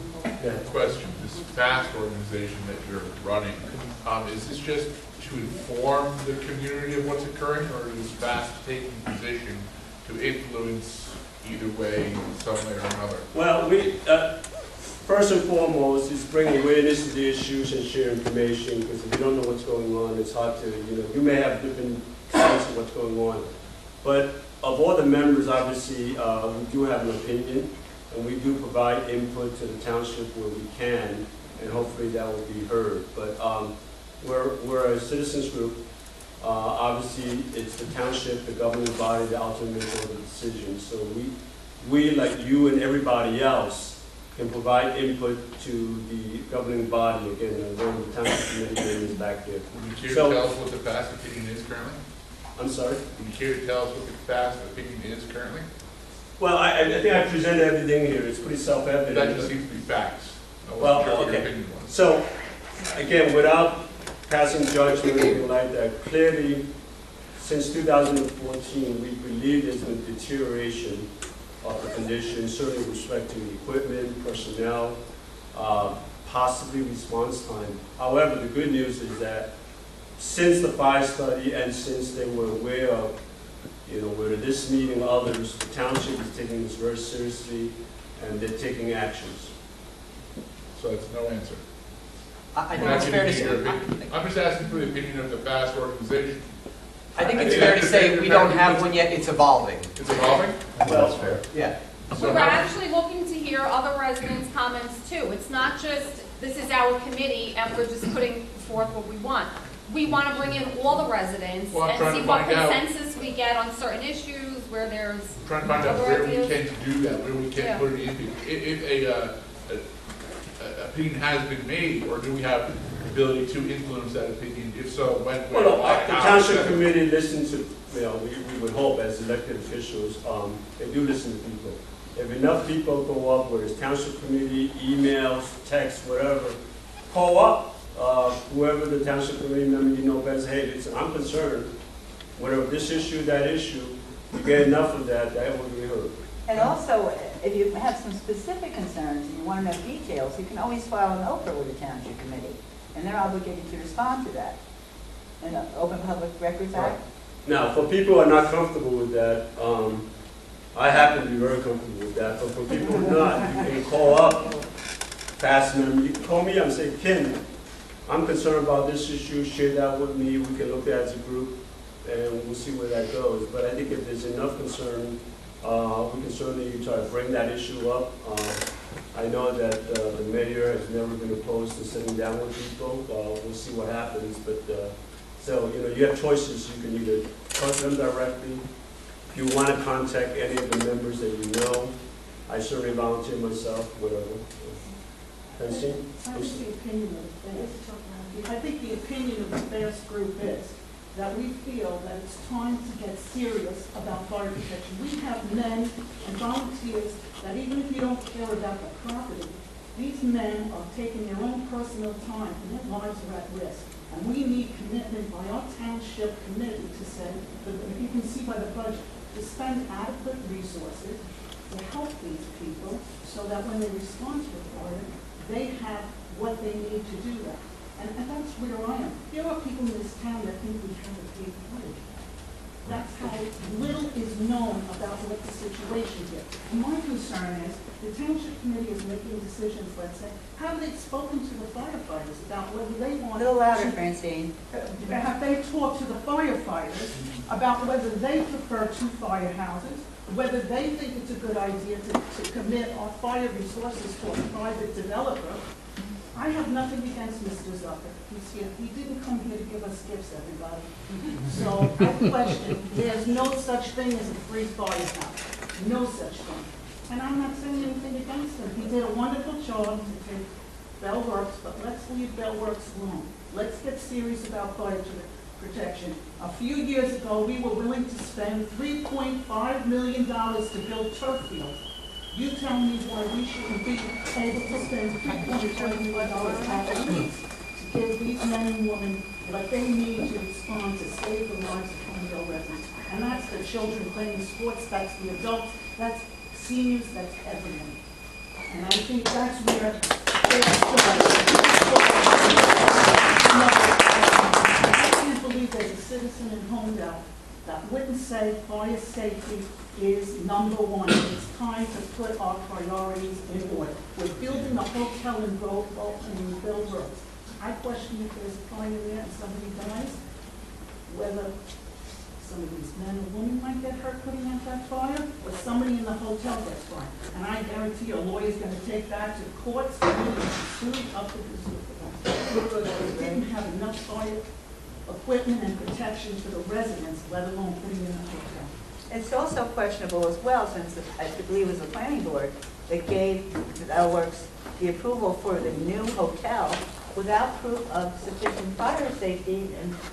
Question, this vast organization that you're running, is this just to inform the community of what's occurring, or is VAST taking position to influence either way, some way or another? Well, first and foremost, is bring awareness to the issues and share information, because if you don't know what's going on, it's hard to, you may have different sense of what's going on. But of all the members, obviously, we do have an opinion, and we do provide input to the township where we can, and hopefully that will be heard. But we're a citizens group. Obviously, it's the township, the governing body, that ultimately makes all the decisions. So we, like you and everybody else, can provide input to the governing body. Again, one of the township committee members back there. Would you care to tell us what the past opinion is currently? I'm sorry? Would you care to tell us what the past opinion is currently? Well, I think I presented everything here. It's pretty self-evident. That just seems to be facts. I wasn't Well, sure what your okay. opinion was. So, again, without passing judgment or anything like that, clearly, since 2014, we believe there's been deterioration of the condition, certainly with respect to equipment, personnel, possibly response time. However, the good news is that since the fire study and since they were aware of, whether this meeting or others, the township is taking this very seriously and they're taking actions. So it's no answer. I think it's fair to say. I'm just asking for the opinion of the FAST organization. I think it's fair to say we don't have one yet. It's evolving. It's evolving? That's fair. Yeah. So We're actually looking to hear other residents' comments too. It's not just, this is our committee and we're just putting forth what we want. We want to bring in all the residents Well, I'm and trying see to what find out. consensus we get on certain issues, where there's I'm trying to find out other where we ideas. can do that, where we can Yeah. put it in. If a opinion has been made, or do we have the ability to influence that opinion? If so, when? Well, why, the how, township etc.? committee listens to, we would hope as elected officials, they do listen to people. If enough people go up, whether it's township committee, emails, text, whatever, call up whoever the township committee member best, hey, listen, I'm concerned, whatever this issue, that issue, you get enough of that will be heard. And also, if you have some specific concerns and you want to know details, you can always file an OPRA with the township committee, and they're obligated to respond to that. In the Open Public Records Act. Now, for people who are not comfortable with that, I happen to be very comfortable with that, but for people who are not, you can call up, fast them, you can call me up and say, Ken, I'm concerned about this issue, share that with me, we can look at it as a group, and we'll see where that goes. But I think if there's enough concern, we can certainly try to bring that issue up. I know that the mayor has never been opposed to sitting down with people. We'll see what happens, but so, you have choices. You can either talk to them directly. If you want to contact any of the members that you know, I certainly volunteer myself, whatever. Francine? I think the opinion of the FAST, I think the opinion of the FAST group is that we feel that it's time to get serious about fire protection. We have men and volunteers that even if you don't care about the property, these men are taking their own personal time and their lives are at risk. And we need commitment by our township committee to say, if you can see by the budget, to spend adequate resources to help these people so that when they respond to the fire, they have what they need to do that. And that's where I am. There are people in this town that think we have a big fire. That's how little is known about what the situation is. And my concern is the township committee is making decisions, let's say, have they spoken to the firefighters about whether they want A little louder, Francine. Have they talked to the firefighters about whether they prefer two firehouses, whether they think it's a good idea to commit our fire resources to a private developer? I have nothing against Mr. Zucker. He's here. He didn't come here to give us gifts, everybody. So I question, there's no such thing as a free firehouse. No such thing. And I'm not saying anything against him. He did a wonderful job to take Bell Works, but let's leave Bell Works alone. Let's get serious about fire protection. A few years ago, we were willing to spend $3.5 million to build turf fields. You tell me why we shouldn't be able to spend $3.5 million at least to give these men and women what they need to respond to save the lives of Huntsville residents. And that's the children playing sports, that's the adults, that's seniors, that's everyone. And I think that's where I can't believe there's a citizen in Homedale that wouldn't say fire safety is number one. It's time to put our priorities in order. We're building a hotel in Belleville. I question if there's a fire there and somebody dies, whether some of these men or women might get hurt putting out that fire, or somebody in the hotel gets fired. And I guarantee a lawyer's gonna take that to courts, and sued up to the because we didn't have enough fire equipment and protection for the residents, let alone putting in a hotel. It's also questionable as well, since I believe it was the planning board that gave Works the approval for the new hotel without proof of sufficient fire safety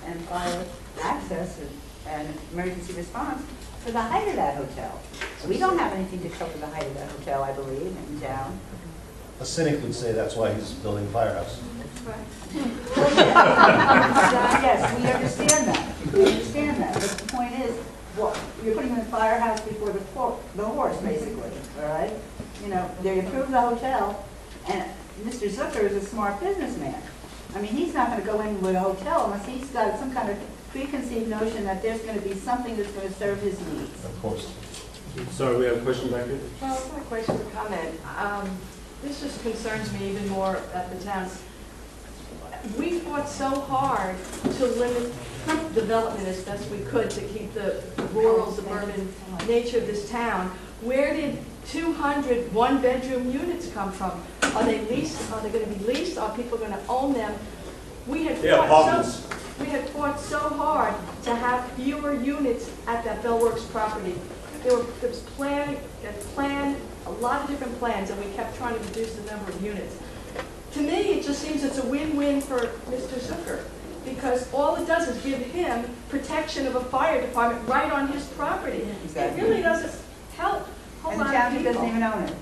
and fire access and emergency response for the height of that hotel. We don't have anything to cover the height of that hotel, I believe, in town. A cynic would say that's why he's building a firehouse. Yes, we understand that. We understand that. But the point is, well, you're putting in a firehouse before the horse, basically, all right? You know, they approved the hotel, and Mr. Zucker is a smart businessman. I mean, he's not going to go in with a hotel unless he's got some kind of preconceived notion that there's going to be something that's going to serve his needs. Of course. Sorry, we have a question back here? Well, it's not a question or comment. This just concerns me even more at the town. We fought so hard to limit development as best we could to keep the rural, suburban nature of this town. Where did 200 one-bedroom units come from? Are they leased? Are they going to be leased? Are people going to own them? We had fought so hard to have fewer units at that Bellworks property. There was a lot of different plans, and we kept trying to reduce the number of units. To me, it just seems it's a win-win for Mr. Zucker, because all it does is give him protection of a fire department right on his property. Exactly. It really doesn't help a whole And the lot of county people. doesn't even own it.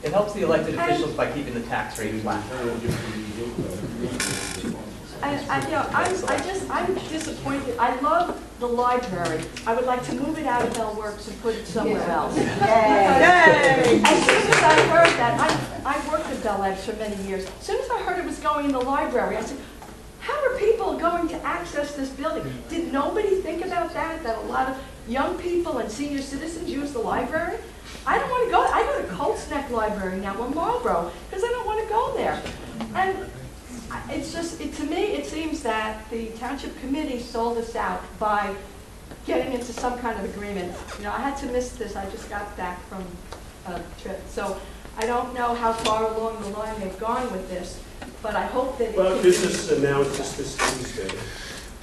It helps the elected officials by keeping the tax rate flat. I'm disappointed. I love the library. I would like to move it out of Bellworks and put it somewhere else. Yay! As soon as I heard that, I worked at Bell Labs for many years. As soon as I heard it was going in the library, I said, how are people going to access this building? Did nobody think about that a lot of young people and senior citizens use the library? I don't want to go. I go to Colts Neck Library now in Marlboro because I don't want to go there. And it's just, to me, it seems that the township committee sold us out by getting into some kind of agreement. You know, I had to miss this. I just got back from a trip. So I don't know how far along the line they've gone with this, but I hope that it Well, can this is announced just this Tuesday,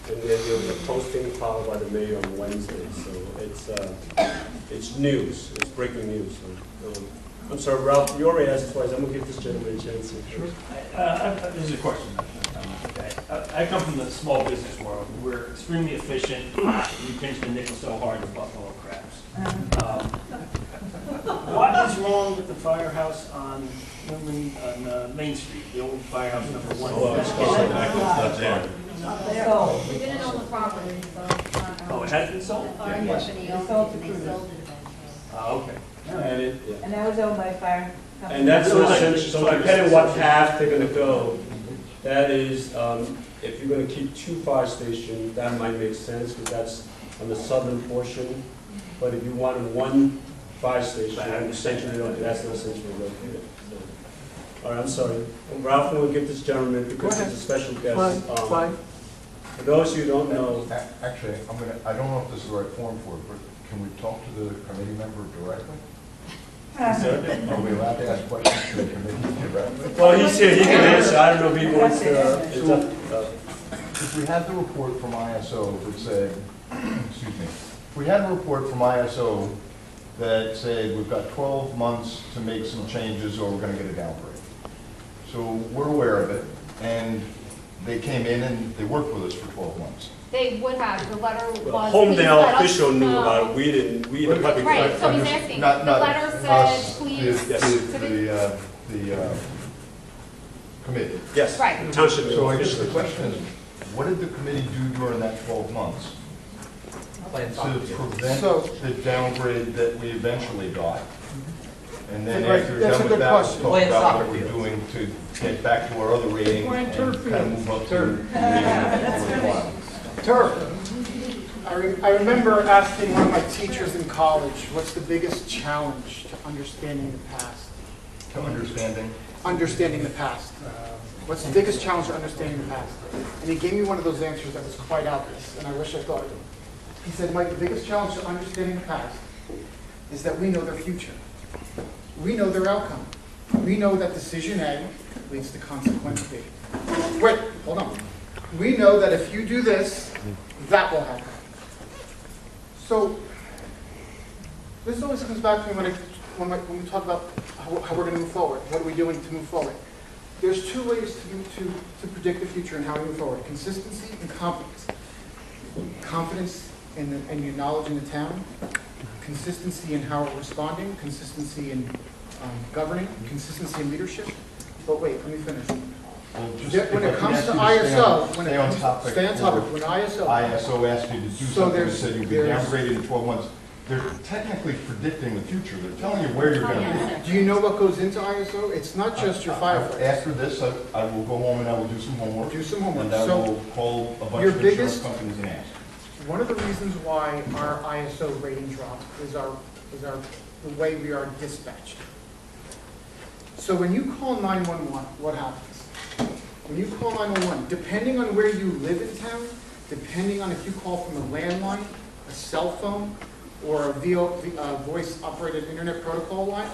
and then there's a posting followed by the mayor on Wednesday, so it's news, it's breaking news. So, I'm sorry, Ralph, you already asked twice, I'm gonna give this gentleman a chance. Sure. This is a question. Okay. I come from the small business world. We're extremely efficient. We pinch the nickel so hard the buffalo crabs. What is wrong with the firehouse on Main Street, the old firehouse number 1? We didn't own the property, so. Oh, it has been sold? Fire company owned it, and they sold it. Okay. And that was owned by fire company. And that's so depending on what path they're gonna go, that is, if you're gonna keep 2 fire stations, that might make sense, because that's on the southern portion. But if you wanted 1 fire station, essentially, that's not centrally located. So. All right, I'm sorry. Ralph will give this gentleman, because he's a special guest. Fine. For those who don't know. Actually, I don't know if this is the right forum for it, but can we talk to the committee member directly? Are we allowed to ask questions to the committee directly? Well, he's here, he can answer. I don't know if he wants to. If we had the report from ISO that said, excuse me, if we had a report from ISO that said we've got 12 months to make some changes or we're going to get a downgrade. So we're aware of it, and they came in and they worked with us for 12 months. They would have, the letter was. Homedale official knew about it, we didn't, we the public. Right, so he's asking, the Not letter said, us, please. the committee. Yes. Right. Township. So I guess the question is, what did the committee do during that 12 months to prevent the downgrade that we eventually got? And then after we're done with that, we'll talk about what we're doing to get back to our other rating and kind of move up to the rating. Turf. I remember asking one of my teachers in college, what's the biggest challenge to understanding the past? To understanding? Understanding the past. What's the biggest challenge to understanding the past? And he gave me one of those answers that was quite obvious, and I wish I thought of it. He said, Mike, the biggest challenge to understanding the past is that we know their future. We know their outcome. We know that decision A leads to consequence B. Wait, hold on. We know that if you do this, that will happen. So, this always comes back to me when we talk about how we're going to move forward. What are we doing to move forward? There's two ways to predict the future and how we move forward. Consistency and confidence. Confidence in your knowledge in the town. Consistency in how we're responding. Consistency in governing. Consistency in leadership. But wait, let me finish. When it comes to ISO, stay on topic. When ISO asked you to do something and said you'll be downgraded in 12 months, they're technically predicting the future. They're telling you where you're going to be. Do you know what goes into ISO? It's not just your firefighters. After this, I will go home and I will do some homework. Do some homework. And I will call a bunch of insurance companies and ask. One of the reasons why our ISO rating dropped is the way we are dispatched. So when you call 911, what happens? When you call 911, depending on where you live in town, depending on if you call from a landline, a cell phone, or a voice-operated internet protocol line,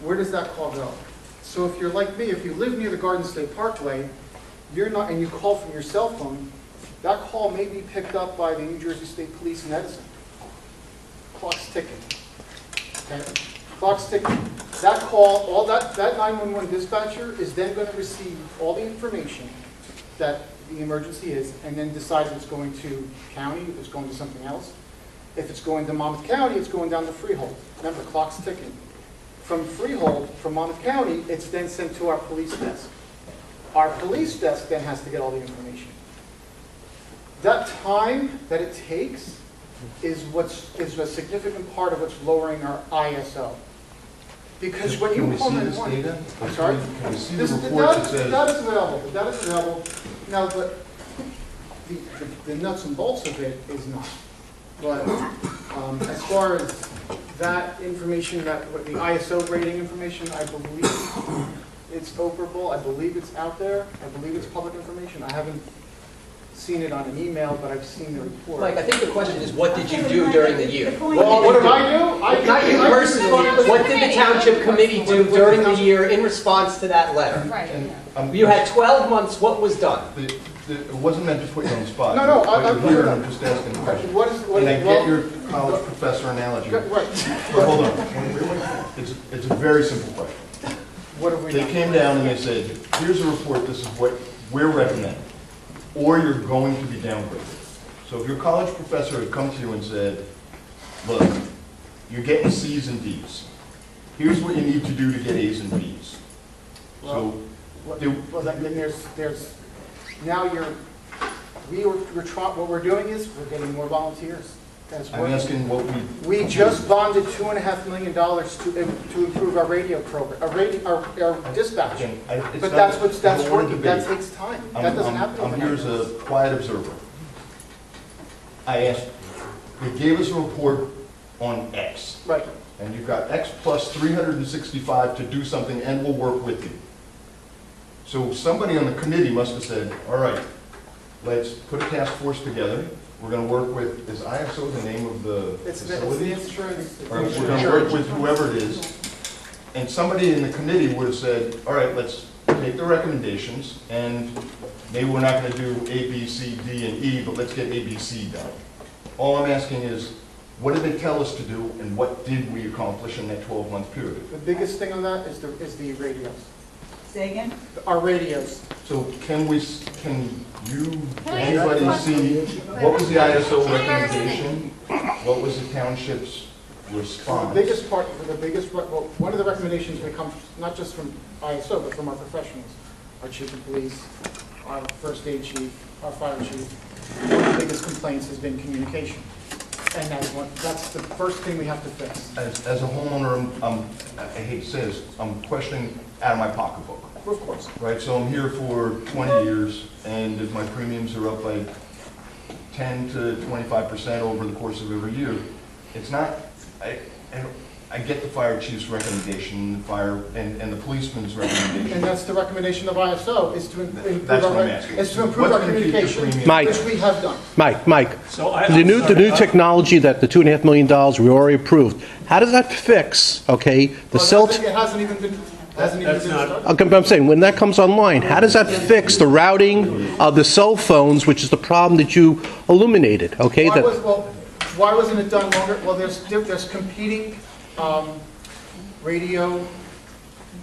where does that call go? So if you're like me, if you live near the Garden State Parkway, and you call from your cell phone, that call may be picked up by the New Jersey State Police in Edison. Clock's ticking. Okay? Clock's ticking. That call, all that 911 dispatcher is then going to receive all the information that the emergency is, and then decide if it's going to county, if it's going to something else. If it's going to Monmouth County, it's going down to Freehold. Remember, clock's ticking. From Freehold, from Monmouth County, it's then sent to our police desk. Our police desk then has to get all the information. That time that it takes is a significant part of what's lowering our ISO. Because when you call 911, I'm sorry? Can we see the report that says... The data's available. The data's available. Now, but the nuts and bolts of it is not. But as far as that information, the ISO rating information, I believe it's operable. I believe it's out there. I believe it's public information. I haven't seen it on an email, but I've seen the report. Mike, I think the question is, what did you do during the year? Well, what did I do? Not you personally. What did the township committee do during the year in response to that letter? Right. You had 12 months. What was done? It wasn't meant to put you on the spot. No, I'm here and I'm just asking a question. And I get your college professor analogy. Right. But hold on. It's a very simple question. What have we They done? came down and they said, here's a report, this is what we're recommending. Or you're going to be downgraded. So if your college professor had come to you and said, look, you're getting C's and D's. Here's what you need to do to get A's and B's. Well, then there's now what we're doing is we're getting more volunteers. I'm asking what we just bonded $2.5 million to improve our radio program, our dispatching. But that's working. That takes time. That doesn't happen I'm overnight. here as a quiet observer. I asked, they gave us a report on X. Right. And you've got X plus 365 to do something, and we'll work with you. So somebody on the committee must have said, all right, let's put a task force together. We're going to work with, is ISO the name of the facility? It's the insurance. All right, we're going to work with whoever it is. And somebody in the committee would have said, all right, let's take the recommendations, and maybe we're not going to do A, B, C, D, and E, but let's get A, B, C done. All I'm asking is, what did they tell us to do, and what did we accomplish in that 12-month period? The biggest thing on that is the radios. Say again? Our radios. So can anybody see, what was the ISO recommendation? What was the township's response? The biggest part, well, one of the recommendations may come not just from ISO, but from our professionals, our chief of police, our first aid chief, our fire chief. One of the biggest complaints has been communication. And that's the first thing we have to fix. As a homeowner, I hate to say this, I'm questioning out of my pocketbook. Of course. Right, so I'm here for 20 years, and if my premiums are up by 10 to 25% over the course of every year. It's not, I get the fire chief's recommendation, and the policeman's recommendation. And that's the recommendation of ISO, is to improve That's what our, I'm asking. is to improve our What's gonna keep the communication, premium- Mike. which we have done. Mike, So the new technology that the $2.5 million we already approved, how does that fix, okay, the Well, cell? it hasn't even been That's not- started. Okay, I'm saying, when that comes online, how does that fix the routing of the cell phones, which is the problem that you illuminated, okay? Why wasn't it done longer? Well, there's competing radio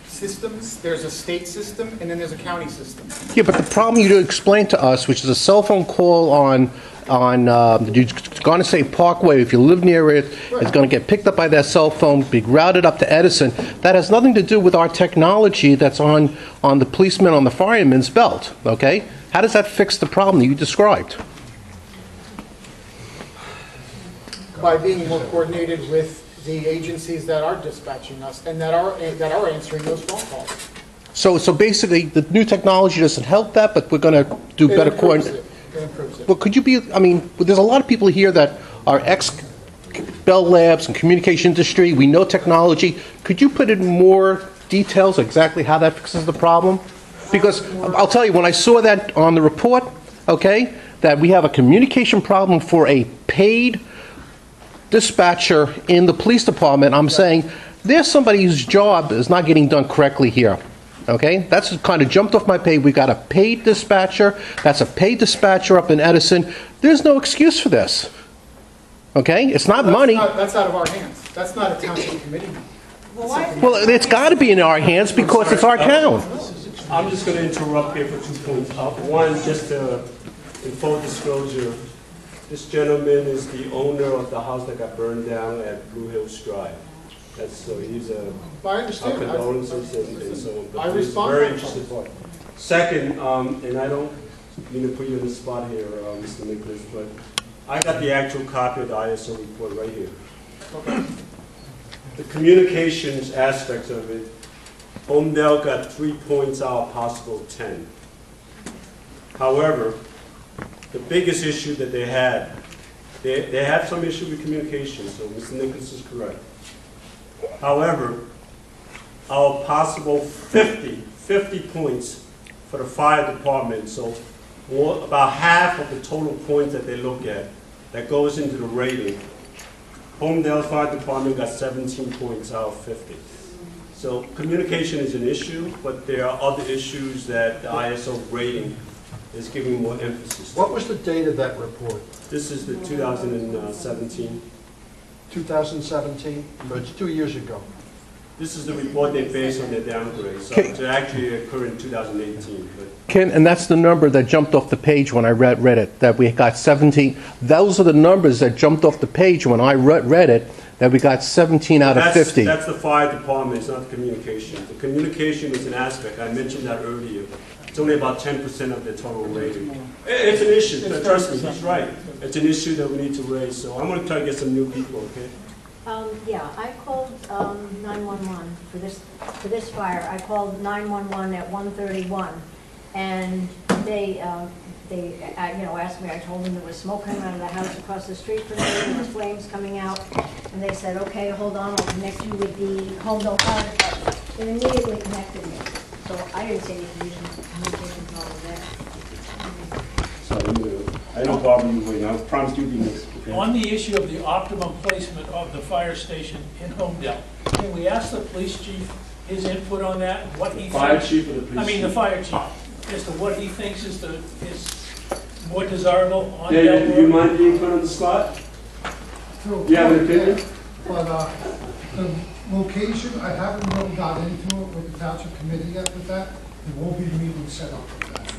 systems. There's a state system, and then there's a county system. Yeah, but the problem you explained to us, which is a cell phone call on you're going to say Parkway, if you live near it, it's going to get picked up by that cell phone, be routed up to Edison. That has nothing to do with our technology that's on the policeman, on the fireman's belt, okay? How does that fix the problem that you described? By being more coordinated with the agencies that are dispatching us and that are answering those phone calls. So basically, the new technology doesn't help that, but we're going to do better coordination. It improves it. Well, could you be, I mean, there's a lot of people here that are ex-Bell Labs and communication industry. We know technology. Could you put in more details exactly how that fixes the problem? Because I'll tell you, when I saw that on the report, okay, that we have a communication problem for a paid dispatcher in the police department, I'm saying there's somebody whose job is not getting done correctly here. Okay, that's kind of jumped off my page. We got a paid dispatcher. That's a paid dispatcher up in Edison. There's no excuse for this. Okay, it's not money. That's out of our hands. That's not a township committee. Well, it's got to be in our hands because it's our town. I'm just going to interrupt here for 2 points. One, just in full disclosure, this gentleman is the owner of the house that got burned down at Blue Hills Drive. So he's a I understand. condolences and so on. But I he's respond. very interested part. Second, and I don't mean to put you in the spot here, Mr. Nicholas, but I got the actual copy of the ISO report right here. Okay. The communications aspects of it, Homedale got 3 points out of possible 10. However, the biggest issue that they had some issue with communication, so Mr. Nicholas is correct. However, our possible 50 points for the fire department, so about half of the total points that they look at, that goes into the rating. Homedale Fire Department got 17 points out of 50. So communication is an issue, but there are other issues that the ISO rating is giving more emphasis to. What was the date of that report? This is the 2017. 2017? But it's 2 years ago. This is the report they based on their downgrade, so it actually occurred in 2018. But Ken, and that's the number that jumped off the page when I read it, that we got 17. Those are the numbers that jumped off the page when I read it, that we got 17 out of 50. That's the fire department, it's not the communication. The communication is an aspect, I mentioned that earlier. It's only about 10% of the total rating. It's an issue, trust me, he's right. It's an issue that we need to raise, so I'm going to try to get some new people, okay? Yeah, I called 911 for this fire. I called 911 at 1:31, and they asked me. I told them there was smoke coming out of the house across the street from me. There was flames coming out, and they said, "Okay, hold on, I'll connect you with the Homedale Fire Department." They immediately connected me, so I didn't see any communication problem there. I don't bother you waiting, I promised you the next. Okay? On the issue of the optimum placement of the fire station in Homedale, can we ask the police chief his input on that? What he Fire thinks? chief or the police I mean, the chief? fire chief, as to what he thinks is more desirable on David, Del do you Road? mind being put on the spot? Do you have an opinion? But the location, I haven't really got into it with the township committee yet with that. There will be a meeting set up with that.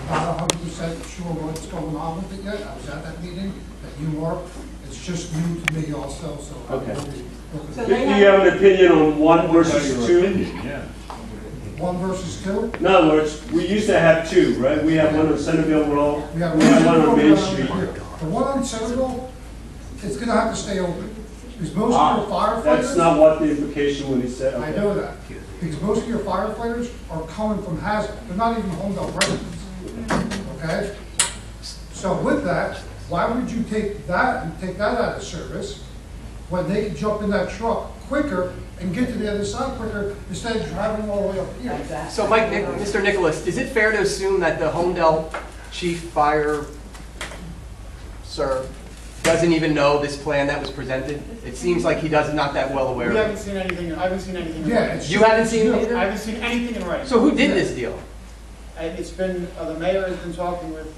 I'm not 100% sure what's going on with it yet. I was at that meeting that you were. It's just new to me also, so. Okay. So Do you have an opinion on 1 versus 2? Yeah. 1 versus 2? In other words, we used to have 2, right? We have one on Centerville Road, We have one on Main Street. The one on Centerville, it's gonna have to stay open. Because most of your firefighters. That's not what the implication when he said. I Okay. know that. Because most of your firefighters are coming from Hazard. They're not even Homedale residents. Okay? So with that, Why would you take that and take that out of service when they can jump in that truck quicker and get to the other side quicker instead of driving all the way up here? So Mr. Nicholas, is it fair to assume that the Homedale chief fire, sir, doesn't even know this plan that was presented? It seems like he does not that well aware We of haven't it. seen anything, I haven't seen anything. in Yeah, writing. it's You haven't seen it either? I haven't seen anything in writing. So who did this deal? And it's been, the mayor has been talking with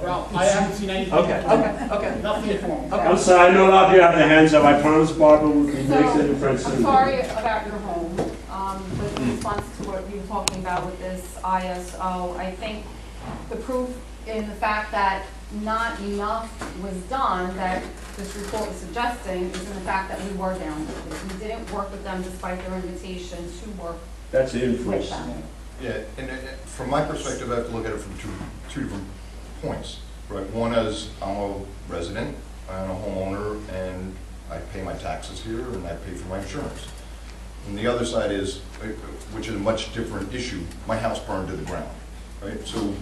Ralph. I haven't seen anything. Okay. Nothing formal. I'm sorry, I know a lot of you have their hands up. I promise Barbara will be next in I'm Francine. sorry about your home, with response to what you were talking about with this ISO. I think the proof in the fact that not enough was done, that this report was suggesting, is in the fact that we were down with it. We didn't work with them despite their invitation to work That's the with influence. them. Yeah, and from my perspective, I have to look at it from two different points, right? One is, I'm a resident, I'm a homeowner, and I pay my taxes here, and I pay for my insurance. And the other side is, which is a much different issue, my house burned to the ground, right? So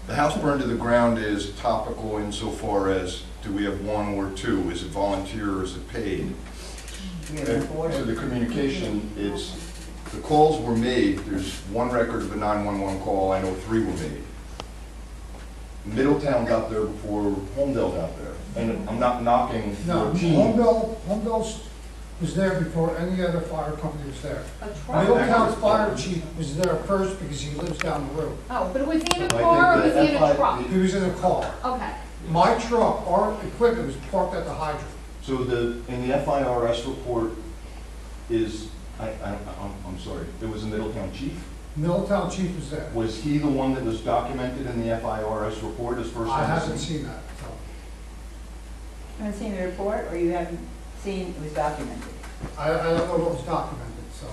the house burned to the ground is topical insofar as, do we have one or two? Is it volunteer or is it paid? So the communication, the calls were made, there's one record of a 911 call, I know 3 were made. Middletown got there before Homedale got there, and I'm not knocking No, your team. Homedale was there before any other fire company was there. Middletown's fire chief was there first because he lives down the road. Oh, but was he in a I car or think was he in the a truck? He was in a car. Okay. My truck, our equipment was parked at the hydrant. So in the FIRS report is, I'm sorry, it was a Middletown chief? Middletown chief was there. Was he the one that was documented in the FIRS report as first? I haven't seen that, so. You haven't seen the report, or you haven't seen it was documented? I don't know what was documented, so.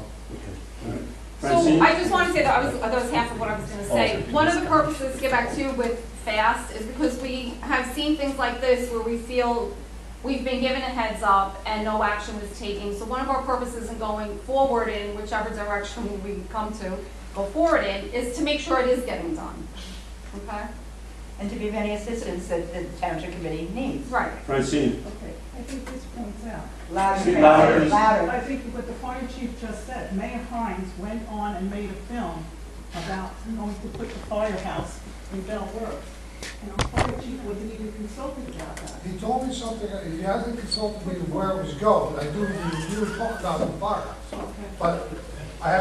So I just want to say that was half of what I was going to say. One of the purposes, to get back to with FAST, is because we have seen things like this where we feel we've been given a heads up and no action was taken. So one of our purposes in going forward in whichever direction we come to go forward in is to make sure it is getting done. Okay? And to give any assistance that the township committee needs. Right. Francine. Okay, I think this points out. Speak louder. I think what the fire chief just said, Mayor Hines went on and made a film about going to put the firehouse in Bell Works. And our fire chief wasn't even consulted about that. He told me something, he hasn't consulted me where it was going, but I do, we were talking about the firehouse. Okay. But I have